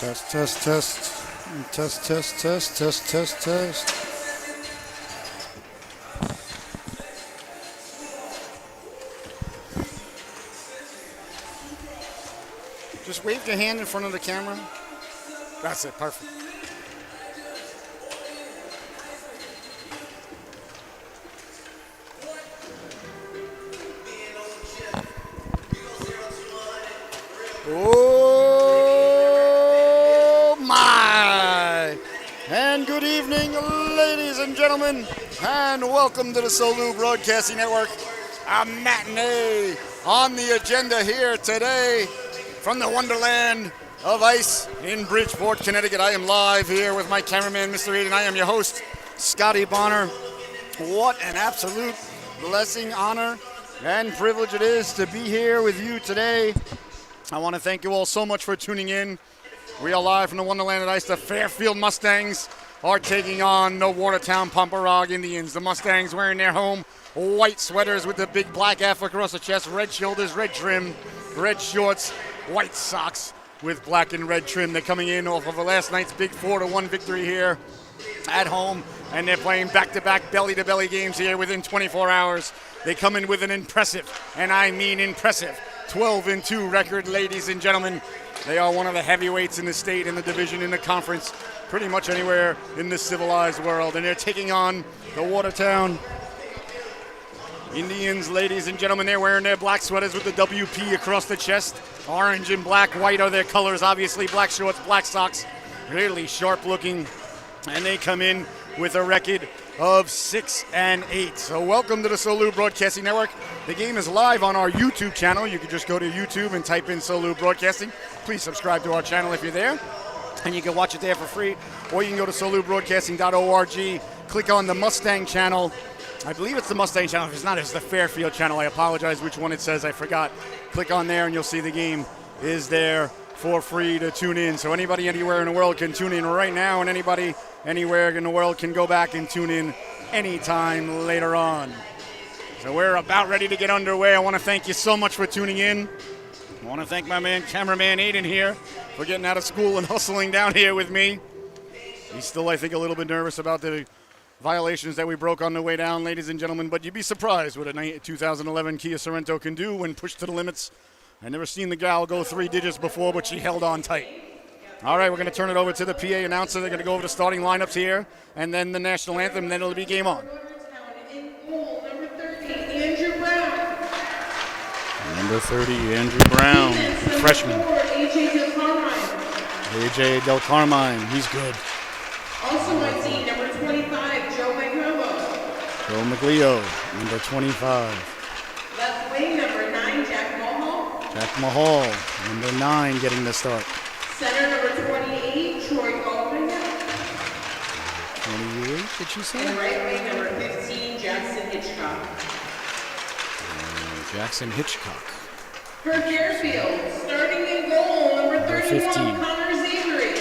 Test, test, test. Test, test, test, test, test, test. Just wave your hand in front of the camera. That's it, perfect. Oh my! And good evening, ladies and gentlemen, and welcome to the Solu Broadcasting Network. A matinee on the agenda here today from the Wonderland of Ice in Bridgeport, Connecticut. I am live here with my cameraman, Mr. Reed, and I am your host, Scotty Bonner. What an absolute blessing, honor, and privilege it is to be here with you today. I want to thank you all so much for tuning in. We are live from the Wonderland of Ice. The Fairfield Mustangs are taking on the Watertown Pomperaug Indians. The Mustangs wearing their home white sweaters with the big black F across the chest, red shoulders, red trim, red shorts, white socks with black and red trim. They're coming in off of last night's big 4-1 victory here at home, and they're playing back-to-back belly-to-belly games here within 24 hours. They come in with an impressive, and I mean impressive, 12-2 record, ladies and gentlemen. They are one of the heavyweights in the state, in the division, in the conference, pretty much anywhere in the civilized world. And they're taking on the Watertown Indians, ladies and gentlemen. They're wearing their black sweaters with the WP across the chest. Orange and black, white are their colors, obviously. Black shorts, black socks, really sharp looking. And they come in with a record of 6-8. So welcome to the Solu Broadcasting Network. The game is live on our YouTube channel. You can just go to YouTube and type in Solu Broadcasting. Please subscribe to our channel if you're there, and you can watch it there for free. Or you can go to solubroadcasting.org, click on the Mustang channel. I believe it's the Mustang channel. If it's not, it's the Fairfield channel. I apologize which one it says. I forgot. Click on there and you'll see the game is there for free to tune in. So anybody anywhere in the world can tune in right now, and anybody anywhere in the world can go back and tune in anytime later on. So we're about ready to get underway. I want to thank you so much for tuning in. I want to thank my man, cameraman Aiden here, for getting out of school and hustling down here with me. He's still, I think, a little bit nervous about the violations that we broke on the way down, ladies and gentlemen, but you'd be surprised what a 2011 Kia Sorento can do when pushed to the limits. I've never seen the gal go 3 digits before, but she held on tight. All right, we're going to turn it over to the PA announcer. They're going to go over the starting lineups here, and then the national anthem, and then it'll be game on. Number 30, Andrew Brown, freshman. A.J. Del Carmine, he's good. Also on team, number 25, Joe McGobo. Joe McLeo, number 25. Left wing, number 9, Jack Mahal. Jack Mahal, number 9, getting the start. Center, number 28, Troy Goldman. 28, did she say? And right wing, number 15, Jackson Hitchcock. Jackson Hitchcock. For Fairfield, starting in goal, number 31, 15. Connor Zavery.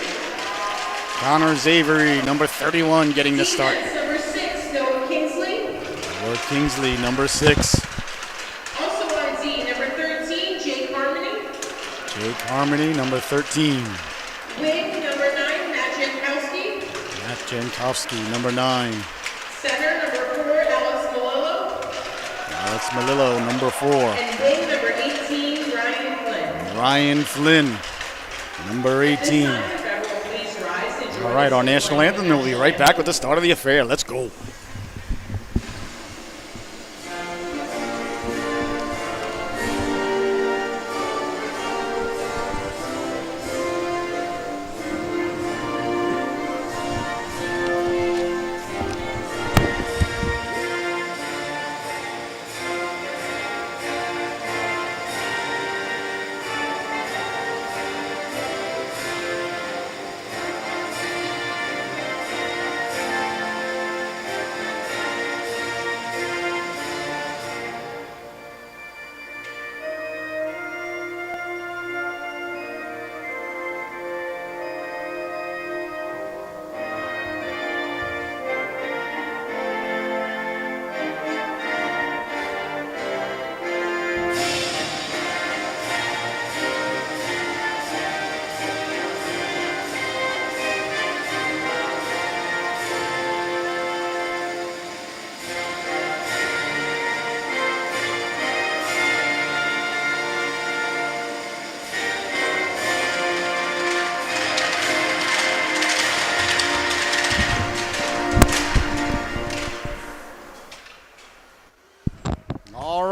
Connor Zavery, number 31, getting the start. Defense, number 6, Noah Kingsley. Noah Kingsley, number 6. Also on D, number 13, Jake Harmony. Jake Harmony, number 13. Wing, number 9, Matt Jankowski. Matt Jankowski, number 9. Center, number 4, Alex Malillo. Alex Malillo, number 4. And wing, number 18, Ryan Flynn. Ryan Flynn, number 18. All right, our national anthem, and we'll be right back with the start of the affair. Let's go.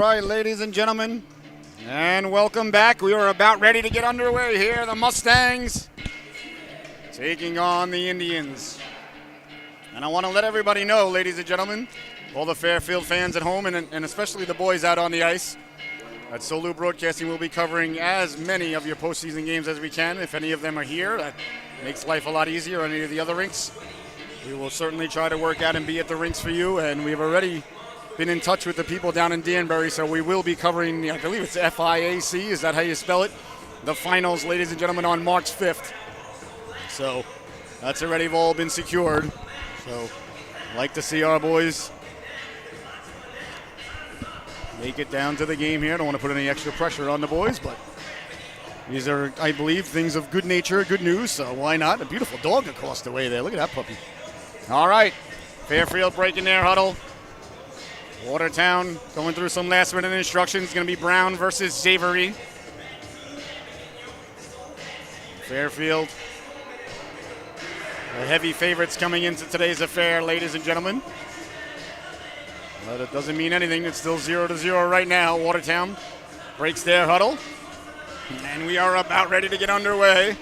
right, ladies and gentlemen, and welcome back. We are about ready to get underway here. The Mustangs taking on the Indians. And I want to let everybody know, ladies and gentlemen, all the Fairfield fans at home, and especially the boys out on the ice, that Solu Broadcasting will be covering as many of your postseason games as we can. If any of them are here, that makes life a lot easier on any of the other rinks. We will certainly try to work out and be at the rinks for you, and we've already been in touch with the people down in Danbury, so we will be covering, I believe it's FIAC, is that how you spell it? The finals, ladies and gentlemen, on March 5th. So that's already all been secured. So I'd like to see our boys make it down to the game here. I don't want to put any extra pressure on the boys, but these are, I believe, things of good nature, good news, so why not? A beautiful dog across the way there. Look at that puppy. All right, Fairfield breaking their huddle. Watertown going through some last-minute instructions. It's going to be Brown versus Xavery. Fairfield, the heavy favorites coming into today's affair, ladies and gentlemen. But it doesn't mean anything. It's still 0-0 right now. Watertown breaks their huddle. And we are about ready to get underway.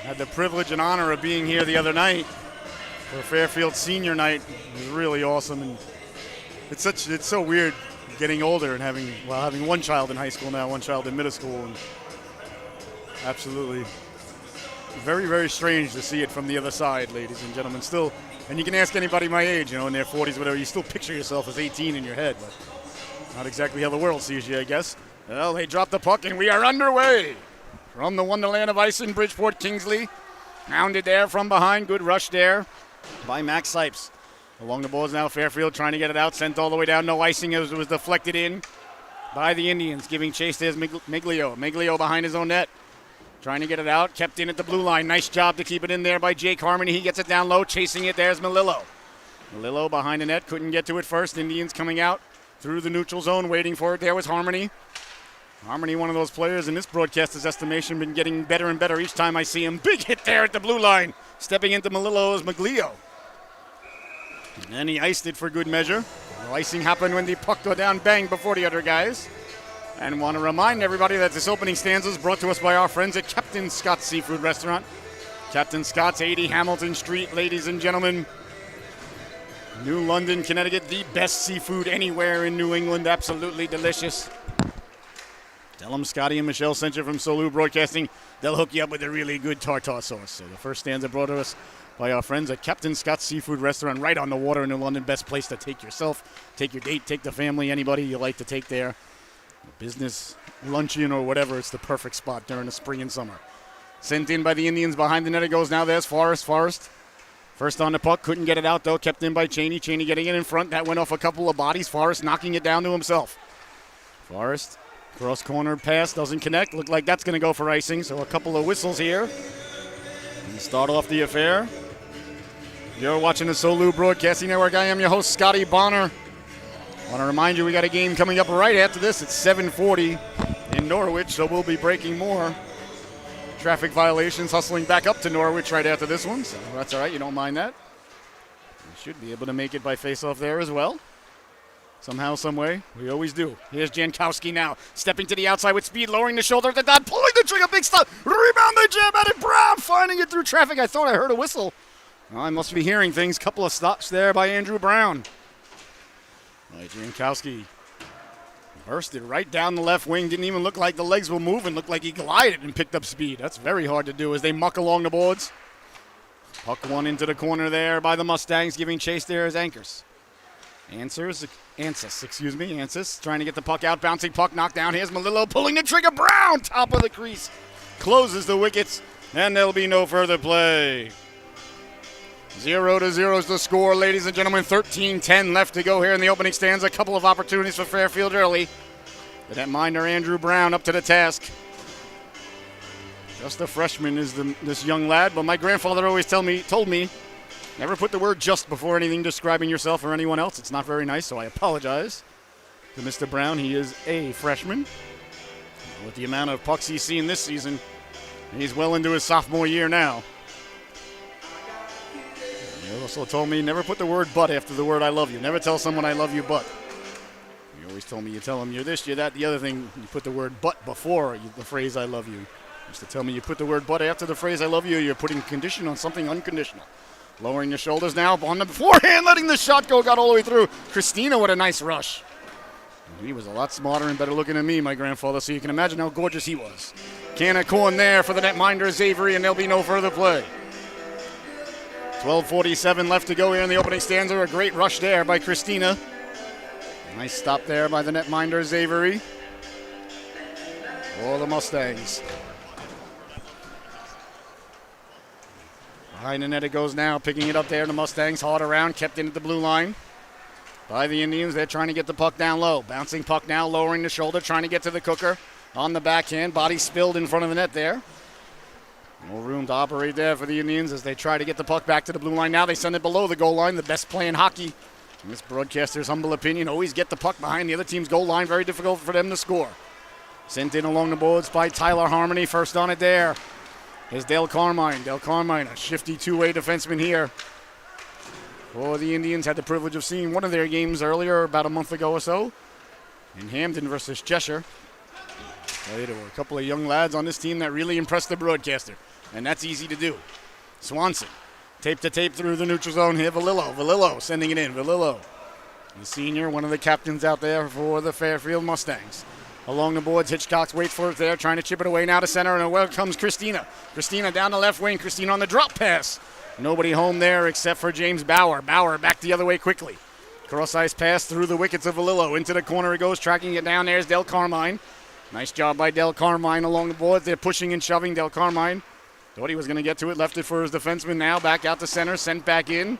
Had the privilege and honor of being here the other night for Fairfield senior night. It was really awesome, and it's so weird getting older and having one child in high school now, one child in middle school, and absolutely very, very strange to see it from the other side, ladies and gentlemen. Still, and you can ask anybody my age, in their 40s, whatever, you still picture yourself as 18 in your head, but not exactly how the world sees you, I guess. Well, they dropped the puck, and we are underway. From the Wonderland of Ice in Bridgeport, Kingsley. Mounded there from behind. Good rush there by Max Sipes. Along the boards now, Fairfield trying to get it out. Sent all the way down. No icing. It was deflected in by the Indians. Giving chase. There's Miglio. Miglio behind his own net. Trying to get it out. Kept in at the blue line. Nice job to keep it in there by Jake Harmony. He gets it down low. Chasing it. There's Melillo. Melillo behind the net. Couldn't get to it first. Indians coming out through the neutral zone. Waiting for it. There was Harmony. Harmony, one of those players in this broadcaster's estimation, been getting better and better each time I see him. Big hit there at the blue line. Stepping into Melillo is Miglio. And then he iced it for good measure. The icing happened when the puck go down bang before the other guys. And want to remind everybody that this opening stanza is brought to us by our friends at Captain Scott's Seafood Restaurant. Captain Scott's, 80 Hamilton Street, ladies and gentlemen. New London, Connecticut, the best seafood anywhere in New England. Absolutely delicious. Tell them Scotty and Michelle sent you from Solu Broadcasting. They'll hook you up with a really good tartar sauce. So the first stanza brought to us by our friends at Captain Scott's Seafood Restaurant, right on the water in New London. Best place to take yourself, take your date, take the family, anybody you like to take there. Business, luncheon, or whatever. It's the perfect spot during the spring and summer. Sent in by the Indians behind the net. It goes now. There's Forrest. First on the puck. Couldn't get it out, though. Kept in by Cheney. Cheney getting it in front. That went off a couple of bodies. Forrest knocking it down to himself. Forrest. Cross corner pass doesn't connect. Looked like that's going to go for icing. So a couple of whistles here. And start off the affair. You're watching the Solu Broadcasting Network. I am your host, Scotty Bonner. I want to remind you we got a game coming up right after this. It's 7:40 in Norwich, so we'll be breaking more traffic violations, hustling back up to Norwich right after this one. So that's all right. You don't mind that. We should be able to make it by face-off there as well. Somehow, some way, we always do. Here's Jankowski now, stepping to the outside with speed, lowering the shoulder at the dot, pulling the trigger, big stop, rebound, they jam at it, Brown finding it through traffic. I thought I heard a whistle. Well, I must be hearing things. Couple of stops there by Andrew Brown. Jankowski bursted right down the left wing, didn't even look like the legs were moving, looked like he glided and picked up speed. That's very hard to do as they muck along the boards. Puck one into the corner there by the Mustangs, giving chase there as Ansys trying to get the puck out, bouncing puck knocked down. Here's Melillo pulling the trigger. Brown, top of the crease, closes the wickets, and there'll be no further play. 0-0 is the score, ladies and gentlemen. 13-10 left to go here in the opening stanza. A couple of opportunities for Fairfield early. The netminder Andrew Brown up to the task. Just a freshman is this young lad, but my grandfather always told me, never put the word just before anything describing yourself or anyone else. It's not very nice, so I apologize to Mr. Brown. He is a freshman. With the amount of pucks he's seen this season, he's well into his sophomore year now. You also told me never put the word but after the word I love you. Never tell someone I love you but. You always told me you tell them you're this, you're that, the other thing. You put the word but before the phrase I love you. You used to tell me you put the word but after the phrase I love you, you're putting condition on something unconditional. Lowering the shoulders now on the forehand, letting the shot go, got all the way through. Christina with a nice rush. He was a lot smarter and better looking than me, my grandfather, so you can imagine how gorgeous he was. Can of corn there for the netminder, Avery, and there'll be no further play. 12:47 left to go here in the opening stanza. A great rush there by Christina. Nice stop there by the netminder, Avery. For the Mustangs. Behind the net it goes now, picking it up there. The Mustangs hauled around, kept in at the blue line. By the Indians, they're trying to get the puck down low. Bouncing puck now, lowering the shoulder, trying to get to the cooker. On the backhand, body spilled in front of the net there. No room to operate there for the Indians as they try to get the puck back to the blue line. Now they send it below the goal line, the best play in hockey. In this broadcaster's humble opinion, always get the puck behind the other team's goal line. Very difficult for them to score. Sent in along the boards by Tyler Harmony. First on it there is Dale Carmine. Dale Carmine, a shifty two-way defenseman here. For the Indians, had the privilege of seeing one of their games earlier, about a month ago or so, in Hamden versus Cheshire. There were a couple of young lads on this team that really impressed the broadcaster, and that's easy to do. Swanson, tape to tape through the neutral zone here. Valillo sending it in. Valillo, the senior, one of the captains out there for the Fairfield Mustangs. Along the boards, Hitchcock waits for it there, trying to chip it away now to center, and away comes Christina. Christina down the left wing. Christina on the drop pass. Nobody home there except for James Bauer. Bauer back the other way quickly. Cross-ice pass through the wickets of Valillo. Into the corner it goes, tracking it down. There's Del Carmine. Nice job by Del Carmine along the boards. They're pushing and shoving. Del Carmine thought he was going to get to it. Left it for his defenseman now. Back out to center. Sent back in.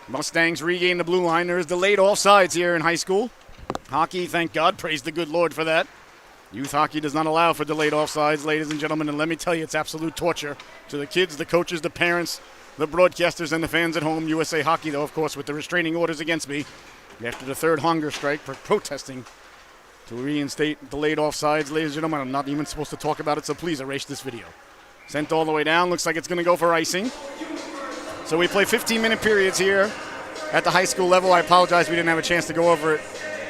Mustangs regain the blue line. There's delayed offsides here in high school. Hockey, thank God. Praise the good Lord for that. Youth hockey does not allow for delayed offsides, ladies and gentlemen. And let me tell you, it's absolute torture to the kids, the coaches, the parents, the broadcasters, and the fans at home. USA Hockey, though, of course, with the restraining orders against me after the third hunger strike for protesting to reinstate delayed offsides. Ladies and gentlemen, I'm not even supposed to talk about it, so please erase this video. Sent all the way down. Looks like it's going to go for icing. So we play 15-minute periods here at the high school level. I apologize we didn't have a chance to go over it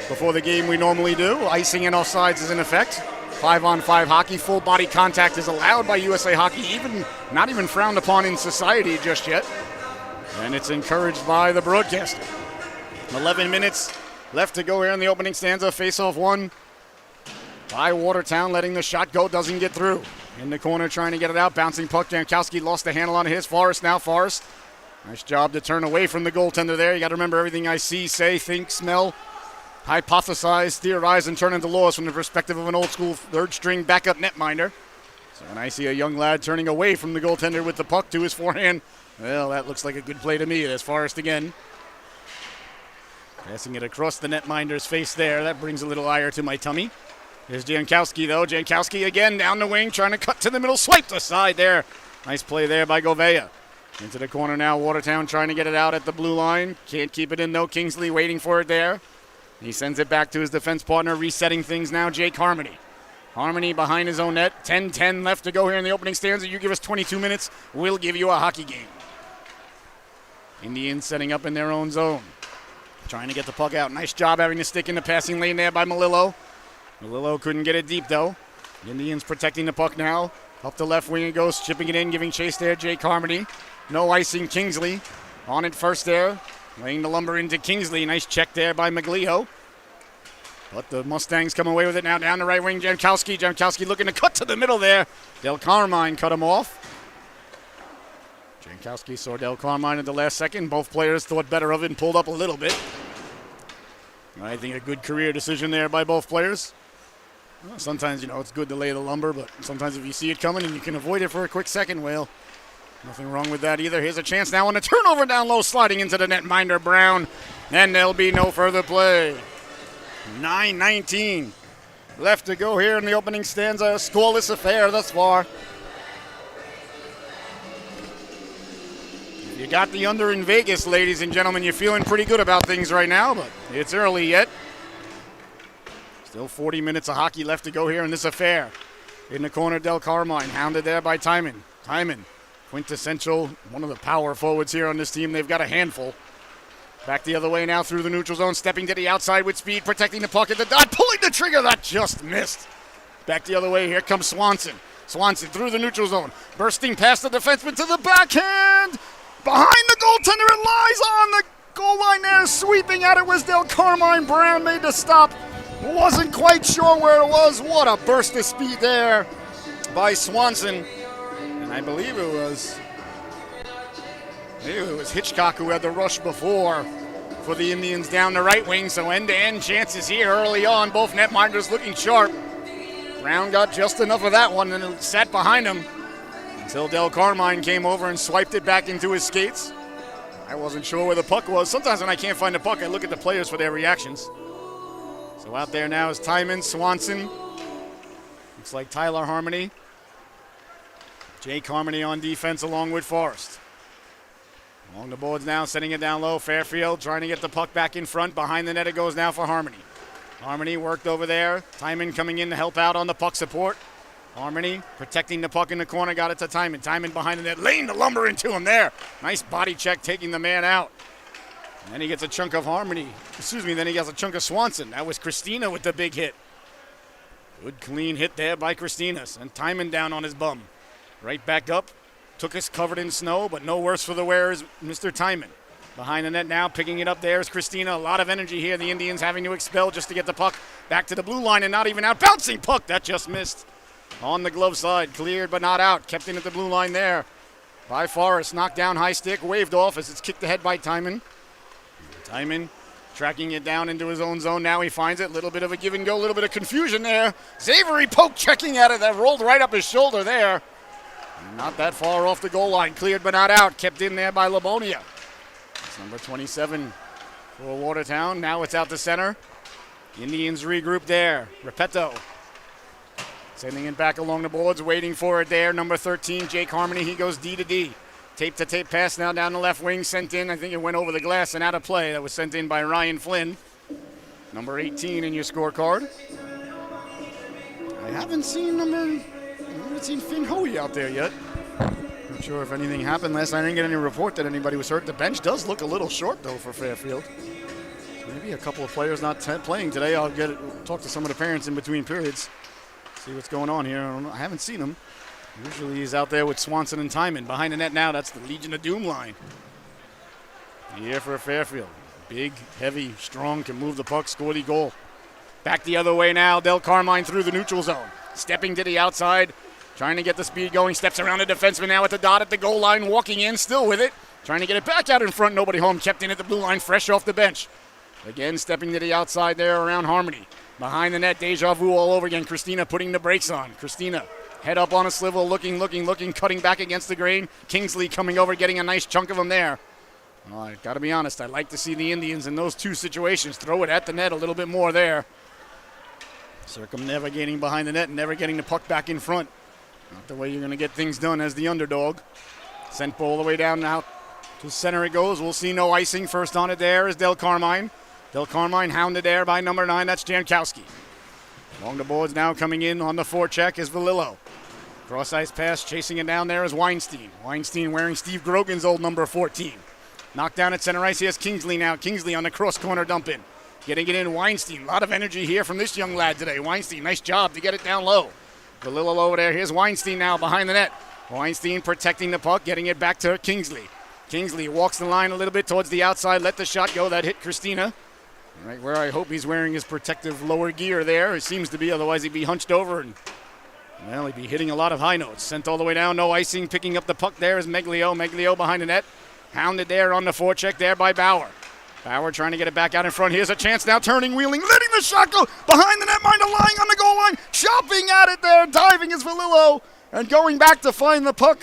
before the game we normally do. Icing and offsides is in effect. 5-on-5 hockey. Full body contact is allowed by USA Hockey, not even frowned upon in society just yet. And it's encouraged by the broadcaster. 11 minutes left to go here in the opening stanza. Face-off one by Watertown, letting the shot go. Doesn't get through. In the corner trying to get it out. Bouncing puck. Jankowski lost the handle on his. Forrest now. Forrest. Nice job to turn away from the goaltender there. You got to remember everything I see, say, think, smell, hypothesize, theorize, and turn into laws from the perspective of an old-school third-string backup netminder. So when I see a young lad turning away from the goaltender with the puck to his forehand, well, that looks like a good play to me. There's Forrest again. Passing it across the netminder's face there. That brings a little ire to my tummy. Here's Jankowski, though. Jankowski again down the wing, trying to cut to the middle. Swiped aside there. Nice play there by Govea. Into the corner now. Watertown trying to get it out at the blue line. Can't keep it in, though. Kingsley waiting for it there. He sends it back to his defense partner. Resetting things now, Jake Harmony. Harmony behind his own net. 10-10 left to go here in the opening stanza. You give us 22 minutes, we'll give you a hockey game. Indians setting up in their own zone. Trying to get the puck out. Nice job having the stick in the passing lane there by Melillo. Melillo couldn't get it deep, though. Indians protecting the puck now. Up the left wing it goes, chipping it in, giving chase there, Jake Harmony. No icing, Kingsley. On it first there. Laying the lumber into Kingsley. Nice check there by Maglio. But the Mustangs come away with it now. Down the right wing, Jankowski. Jankowski looking to cut to the middle there. Del Carmine cut him off. Jankowski saw Del Carmine at the last second. Both players thought better of it and pulled up a little bit. I think a good career decision there by both players. Well, sometimes, it's good to lay the lumber, but sometimes if you see it coming and you can avoid it for a quick second, well, nothing wrong with that either. Here's a chance now on a turnover down low, sliding into the netminder, Brown. And there'll be no further play. 9:19 left to go here in the opening stanza. Scoreless affair thus far. You got the under in Vegas, ladies and gentlemen. You're feeling pretty good about things right now, but it's early yet. Still 40 minutes of hockey left to go here in this affair. In the corner, Del Carmine, hounded there by Timon. Timon quintessential, one of the power forwards here on this team. They've got a handful. Back the other way now through the neutral zone, stepping to the outside with speed, protecting the puck at the dot, pulling the trigger, that just missed. Back the other way, here comes Swanson. Swanson through the neutral zone, bursting past the defenseman to the backhand. Behind the goaltender, it lies on the goal line there, sweeping at it was Del Carmine. Brown made the stop. Wasn't quite sure where it was. What a burst of speed there by Swanson. And I believe it was Hitchcock who had the rush before for the Indians down the right wing. So end-to-end chances here early on. Both netminders looking sharp. Brown got just enough of that one and it sat behind him until Del Carmine came over and swiped it back into his skates. I wasn't sure where the puck was. Sometimes when I can't find the puck, I look at the players for their reactions. So out there now is Timon, Swanson. Looks like Tyler Harmony. Jake Harmony on defense along with Forrest. Along the boards now, setting it down low. Fairfield trying to get the puck back in front. Behind the net it goes now for Harmony. Harmony worked over there. Timon coming in to help out on the puck support. Harmony protecting the puck in the corner, got it to Timon. Timon behind the net, laying the lumber into him there. Nice body check, taking the man out. And then he gets a chunk of then he gets a chunk of Swanson. That was Christina with the big hit. Good clean hit there by Christina. And Timon down on his bum. Right back up. Took us covered in snow, but no worse for the wear is Mr. Timon. Behind the net now, picking it up there is Christina. A lot of energy here. The Indians having to expel just to get the puck back to the blue line and not even out. Bouncing puck, that just missed. On the glove side, cleared but not out. Kept in at the blue line there by Forrest. Knocked down high stick, waved off as it's kicked ahead by Timon. Timon tracking it down into his own zone. Now he finds it. A little bit of a give and go, a little bit of confusion there. Xavery poke checking at it. That rolled right up his shoulder there. Not that far off the goal line. Cleared but not out. Kept in there by Labonia. It's number 27 for Watertown. Now it's out to center. Indians regroup there. Repetto sending it back along the boards, waiting for it there. Number 13, Jake Harmony. He goes D to D. Tape-to-tape pass now down the left wing. Sent in. I think it went over the glass and out of play. That was sent in by Ryan Flynn. Number 18 in your scorecard. I haven't seen Finn Hoey out there yet. Not sure if anything happened last night. I didn't get any report that anybody was hurt. The bench does look a little short, though, for Fairfield. So maybe a couple of players not playing today. I'll talk to some of the parents in between periods. See what's going on here. I haven't seen him. Usually he's out there with Swanson and Timon. Behind the net now, that's the Legion of Doom line. Here for Fairfield. Big, heavy, strong, can move the puck, score the goal. Back the other way now, Del Carmine through the neutral zone. Stepping to the outside, trying to get the speed going. Steps around the defenseman now at the dot at the goal line, walking in, still with it. Trying to get it back out in front, nobody home. Kept in at the blue line, fresh off the bench. Again, stepping to the outside there around Harmony. Behind the net, deja vu all over again. Christina putting the brakes on. Christina, head up on a swivel, looking, cutting back against the grain. Kingsley coming over, getting a nice chunk of them there. Well, I got to be honest, I like to see the Indians in those two situations throw it at the net a little bit more there. Circumnavigating behind the net and never getting the puck back in front. Not the way you're going to get things done as the underdog. Sent all the way down now to center it goes. We'll see no icing. First on it there is Del Carmine. Del Carmine hounded there by number 9. That's Jankowski. Along the boards now coming in on the forecheck is Valillo. Cross ice pass chasing it down there is Weinstein. Weinstein wearing Steve Grogan's old number 14. Knocked down at center ice. He has Kingsley now. Kingsley on the cross corner dump in. Getting it in Weinstein. A lot of energy here from this young lad today. Weinstein, nice job to get it down low. Valillo over there. Here's Weinstein now behind the net. Weinstein protecting the puck, getting it back to Kingsley. Kingsley walks the line a little bit towards the outside. Let the shot go. That hit Christina. Right where I hope he's wearing his protective lower gear there. It seems to be, otherwise he'd be hunched over and, well, he'd be hitting a lot of high notes. Sent all the way down, no icing. Picking up the puck there is Meglio. Meglio behind the net. Hounded there on the forecheck there by Bauer. Bauer trying to get it back out in front. Here's a chance now, turning, wheeling, letting the shot go behind the netminder, lying on the goal line, chopping at it there, diving is Valillo, and going back to find the puck.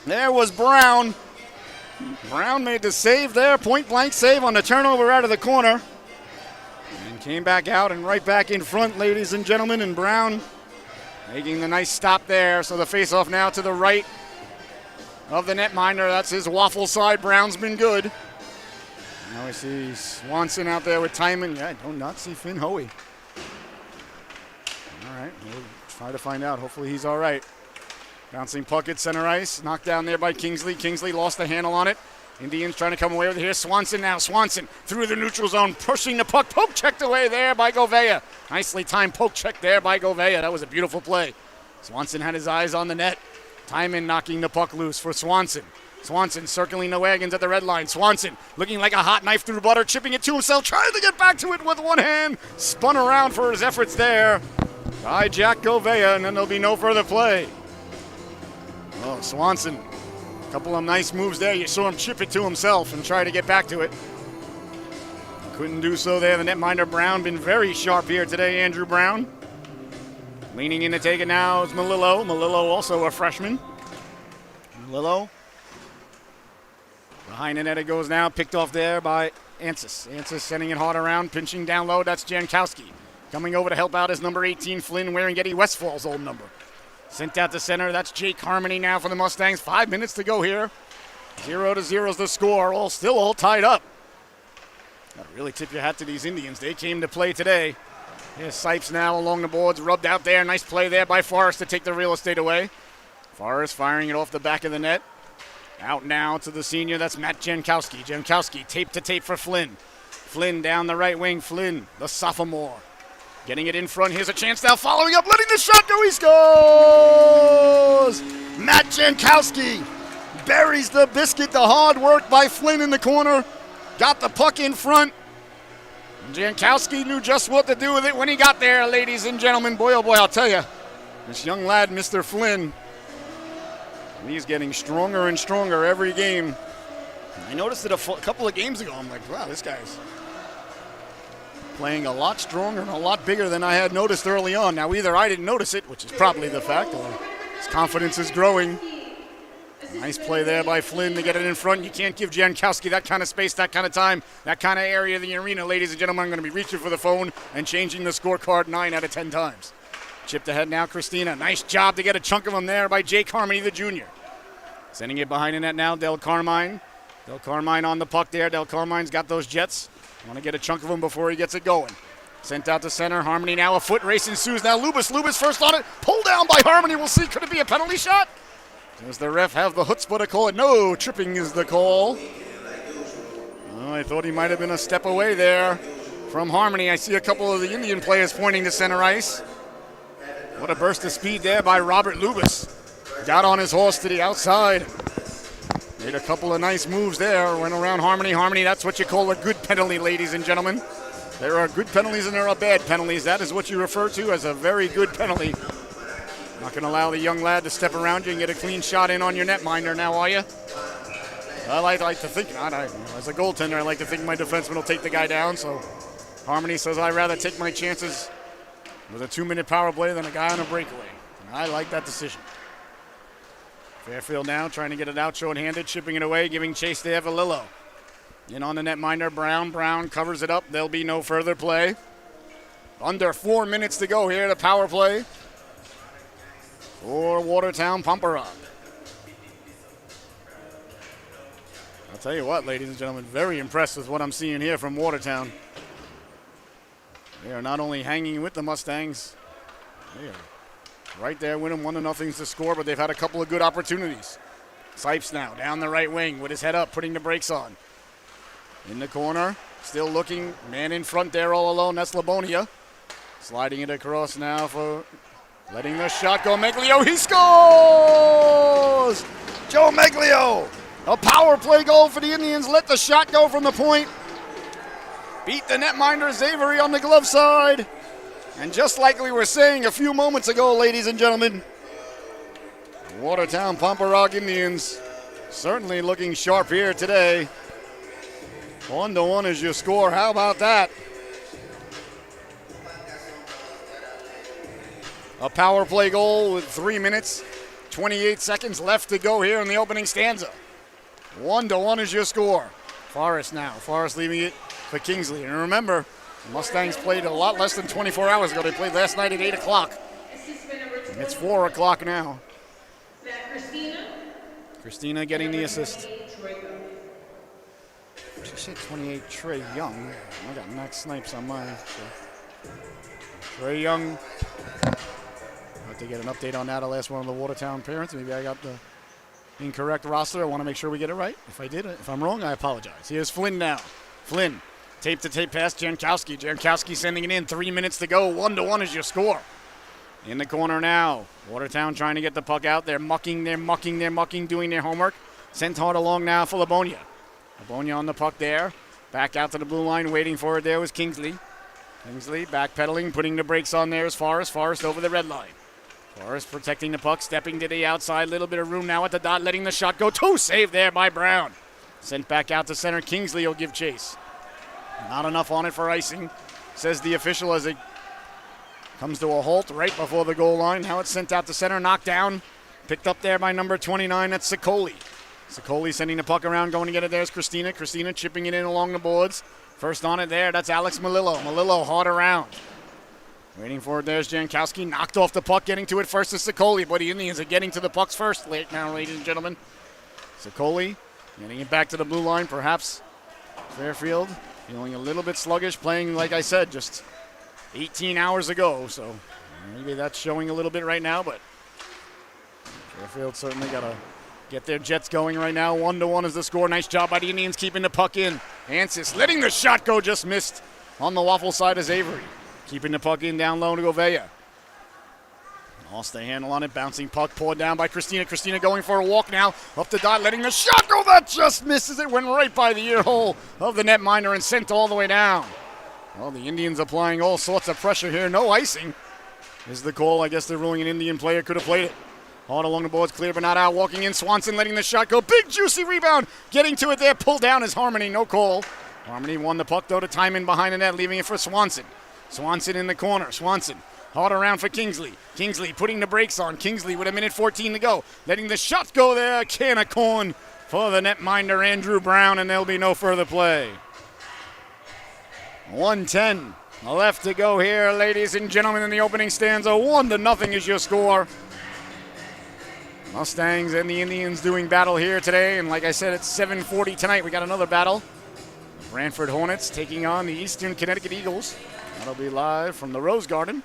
There was Brown. Brown made the save there, point-blank save on the turnover out of the corner. And came back out and right back in front, ladies and gentlemen, and Brown making the nice stop there. So the face-off now to the right of the netminder. That's his waffle side. Brown's been good. Now we see Swanson out there with Timon. Yeah, I do not see Finn Hoey. All right, we'll try to find out. Hopefully he's all right. Bouncing puck at center ice. Knocked down there by Kingsley. Kingsley lost the handle on it. Indians trying to come away with it here. Swanson now. Swanson through the neutral zone, pushing the puck. Poke checked away there by Gouveia. Nicely timed poke check there by Gouveia. That was a beautiful play. Swanson had his eyes on the net. Timon knocking the puck loose for Swanson. Swanson circling the wagons at the red line. Swanson looking like a hot knife through butter, chipping it to himself, trying to get back to it with one hand. Spun around for his efforts there by Jack Gouveia, and then there'll be no further play. Oh, Swanson. A couple of nice moves there. You saw him chip it to himself and try to get back to it. Couldn't do so there. The netminder Brown been very sharp here today, Andrew Brown. Leaning in to take it now is Melillo. Melillo also a freshman. Melillo. Behind the net it goes now. Picked off there by Ansis. Ansis sending it hard around, pinching down low. That's Jankowski. Coming over to help out is number 18, Flynn, wearing Eddie Westfall's old number. Sent out to center. That's Jake Harmony now for the Mustangs. 5 minutes to go here. 0-0 is the score. Still all tied up. Gotta really tip your hat to these Indians. They came to play today. Here's Sipes now along the boards, rubbed out there. Nice play there by Forrest to take the real estate away. Forrest firing it off the back of the net. Out now to the senior. That's Matt Jankowski. Jankowski tape to tape for Flynn. Flynn down the right wing. Flynn, the sophomore. Getting it in front. Here's a chance now. Following up, letting the shot go. He scores! Matt Jankowski buries the biscuit. The hard work by Flynn in the corner. Got the puck in front. Jankowski knew just what to do with it when he got there, ladies and gentlemen. Boy, oh boy, I'll tell you. This young lad, Mr. Flynn, he's getting stronger and stronger every game. I noticed it a couple of games ago. I'm like, wow, this guy's playing a lot stronger and a lot bigger than I had noticed early on. Now, either I didn't notice it, which is probably the fact, or his confidence is growing. Nice play there by Flynn to get it in front. You can't give Jankowski that kind of space, that kind of time, that kind of area of the arena. Ladies and gentlemen, I'm going to be reaching for the phone and changing the scorecard 9 out of 10 times. Chipped ahead now, Christina. Nice job to get a chunk of him there by Jake Harmony, the junior. Sending it behind the net now, Del Carmine. Del Carmine on the puck there. Del Carmine's got those jets. Want to get a chunk of him before he gets it going. Sent out to center. Harmony now, a foot race ensues. Now Lubas first on it. Pulled down by Harmony. We'll see. Could it be a penalty shot? Does the ref have the chutzpah to call it? No, tripping is the call. Oh, I thought he might have been a step away there from Harmony. I see a couple of the Indian players pointing to center ice. What a burst of speed there by Robert Lubas. Got on his horse to the outside. Made a couple of nice moves there. Went around Harmony. Harmony, that's what you call a good penalty, ladies and gentlemen. There are good penalties and there are bad penalties. That is what you refer to as a very good penalty. Not going to allow the young lad to step around you and get a clean shot in on your netminder now, are you? I like to think, as a goaltender, I like to think my defenseman will take the guy down. So Harmony says I'd rather take my chances with a 2-minute power play than a guy on a breakaway. And I like that decision. Fairfield now trying to get it out, short-handed, chipping it away, giving chase to Evalillo. In on the netminder, Brown. Brown covers it up. There'll be no further play. Under 4 minutes to go here, the power play for Watertown Pomperaug. I'll tell you what, ladies and gentlemen, very impressed with what I'm seeing here from Watertown. They are not only hanging with the Mustangs, they are right there with them, 1-0 to score, but they've had a couple of good opportunities. Sipes now down the right wing with his head up, putting the brakes on. In the corner, still looking, man in front there all alone, that's Labonia. Sliding it across now for letting the shot go. Meglio, he scores! Joe Meglio, a power play goal for the Indians. Let the shot go from the point. Beat the netminder Xavery on the glove side. And just like we were saying a few moments ago, ladies and gentlemen, Watertown Pomperaug Indians certainly looking sharp here today. 1-1 is your score. How about that? A power play goal with 3 minutes, 28 seconds left to go here in the opening stanza. 1-1 is your score. Forrest now. Forrest leaving it for Kingsley. And remember, the Mustangs played a lot less than 24 hours ago. They played last night at 8 o'clock. It's 4 o'clock now. Christina getting the assist. She said 28, Trey Young. I got Max Snipes on mine. So. Trey Young I'd like to get an update on that. I'll ask one of the Watertown parents. Maybe I got the incorrect roster. I want to make sure we get it right. If I did, if I'm wrong, I apologize. Here's Flynn now. Flynn, tape-to-tape pass, Jankowski. Jankowski sending it in. 3 minutes to go. 1-1 is your score. In the corner now. Watertown trying to get the puck out. They're mucking, doing their homework. Sent hard along now for Livonia. Livonia on the puck there. Back out to the blue line, waiting for it there was Kingsley. Kingsley backpedaling, putting the brakes on there is Forrest. Forrest over the red line. Forrest protecting the puck, stepping to the outside. Little bit of room now at the dot, letting the shot go. Save there by Brown. Sent back out to center. Kingsley will give chase. Not enough on it for icing, says the official as it comes to a halt right before the goal line. Now it's sent out to center, knocked down. Picked up there by number 29, that's Sicoli. Sicoli sending the puck around, going to get it. There's Christina. Christina chipping it in along the boards. First on it there, that's Alex Malillo. Malillo hard around. Waiting for it, there's Jankowski. Knocked off the puck, getting to it first is Sicoli. But the Indians are getting to the pucks first now, ladies and gentlemen. Sicoli getting it back to the blue line, perhaps. Fairfield feeling a little bit sluggish, playing, like I said, just 18 hours ago. So maybe that's showing a little bit right now, but Fairfield certainly got to get their Jets going right now. 1-1 is the score. Nice job by the Indians keeping the puck in. Ansis letting the shot go, just missed on the waffle side is Avery. Keeping the puck in down low to Govea. Lost the handle on it. Bouncing puck pulled down by Christina. Christina going for a walk now. Up the dot, letting the shot go. That just misses. It went right by the ear hole of the netminder and sent all the way down. Well, the Indians applying all sorts of pressure here. No icing is the call. I guess they're ruling an Indian player could have played it. Hard along the boards, clear but not out. Walking in, Swanson letting the shot go. Big juicy rebound. Getting to it there. Pulled down is Harmony. No call. Harmony won the puck though to time in behind the net, leaving it for Swanson. Swanson in the corner. Swanson hard around for Kingsley. Kingsley putting the brakes on. Kingsley with 1:14 to go. Letting the shot go there. Can of corn for the netminder Andrew Brown, and there'll be no further play. 1:10 left to go here, ladies and gentlemen, in the opening stanza. 1-0 is your score. Mustangs and the Indians doing battle here today, and like I said, it's 7:40 tonight. We got another battle. Brantford Hornets taking on the Eastern Connecticut Eagles. That'll be live from the Rose Garden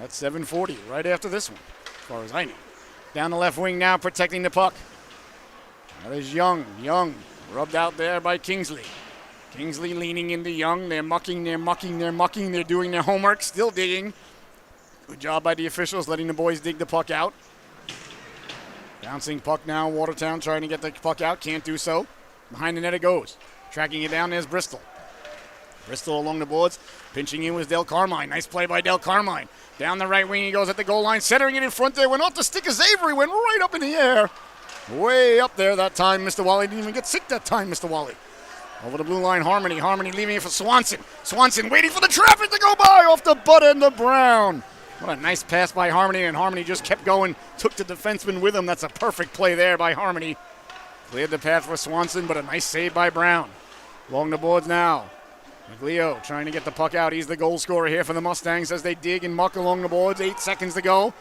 at 7:40, right after this one, as far as I know. Down the left wing now, protecting the puck. That is Young. Young rubbed out there by Kingsley. Kingsley leaning into Young. They're mucking. They're doing their homework, still digging. Good job by the officials, letting the boys dig the puck out. Bouncing puck now, Watertown trying to get the puck out, can't do so. Behind the net it goes. Tracking it down, there's Bristol. Bristol along the boards, pinching in was Del Carmine. Nice play by Del Carmine. Down the right wing he goes at the goal line, centering it in front there. Went off the stick as Avery, went right up in the air. Way up there that time, Mr. Wally. Didn't even get sick that time, Mr. Wally. Over the blue line, Harmony. Harmony leaving it for Swanson. Swanson waiting for the traffic to go by off the butt end of Brown. What a nice pass by Harmony, and Harmony just kept going, took the defenseman with him. That's a perfect play there by Harmony. Cleared the path for Swanson, but a nice save by Brown. Along the boards now. Maglio trying to get the puck out. He's the goal scorer here for the Mustangs as they dig and muck along the boards. 8 seconds to go.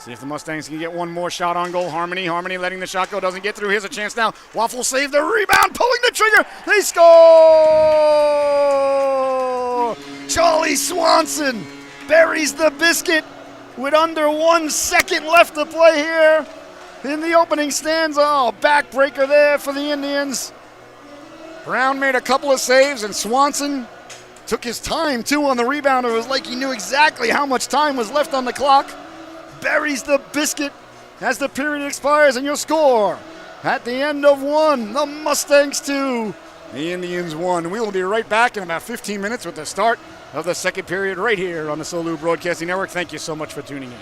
See if the Mustangs can get one more shot on goal. Harmony letting the shot go. Doesn't get through. Here's a chance now. Waffle save the rebound. Pulling the trigger. They score! Charlie Swanson buries the biscuit with under 1 second left to play here in the opening stanza. Oh, backbreaker there for the Indians. Brown made a couple of saves, and Swanson took his time, too, on the rebound. It was like he knew exactly how much time was left on the clock. Buries the biscuit as the period expires, and your score at the end of 1, the Mustangs 2, the Indians 1. We will be right back in about 15 minutes with the start of the second period right here on the Solu Broadcasting Network. Thank you so much for tuning in.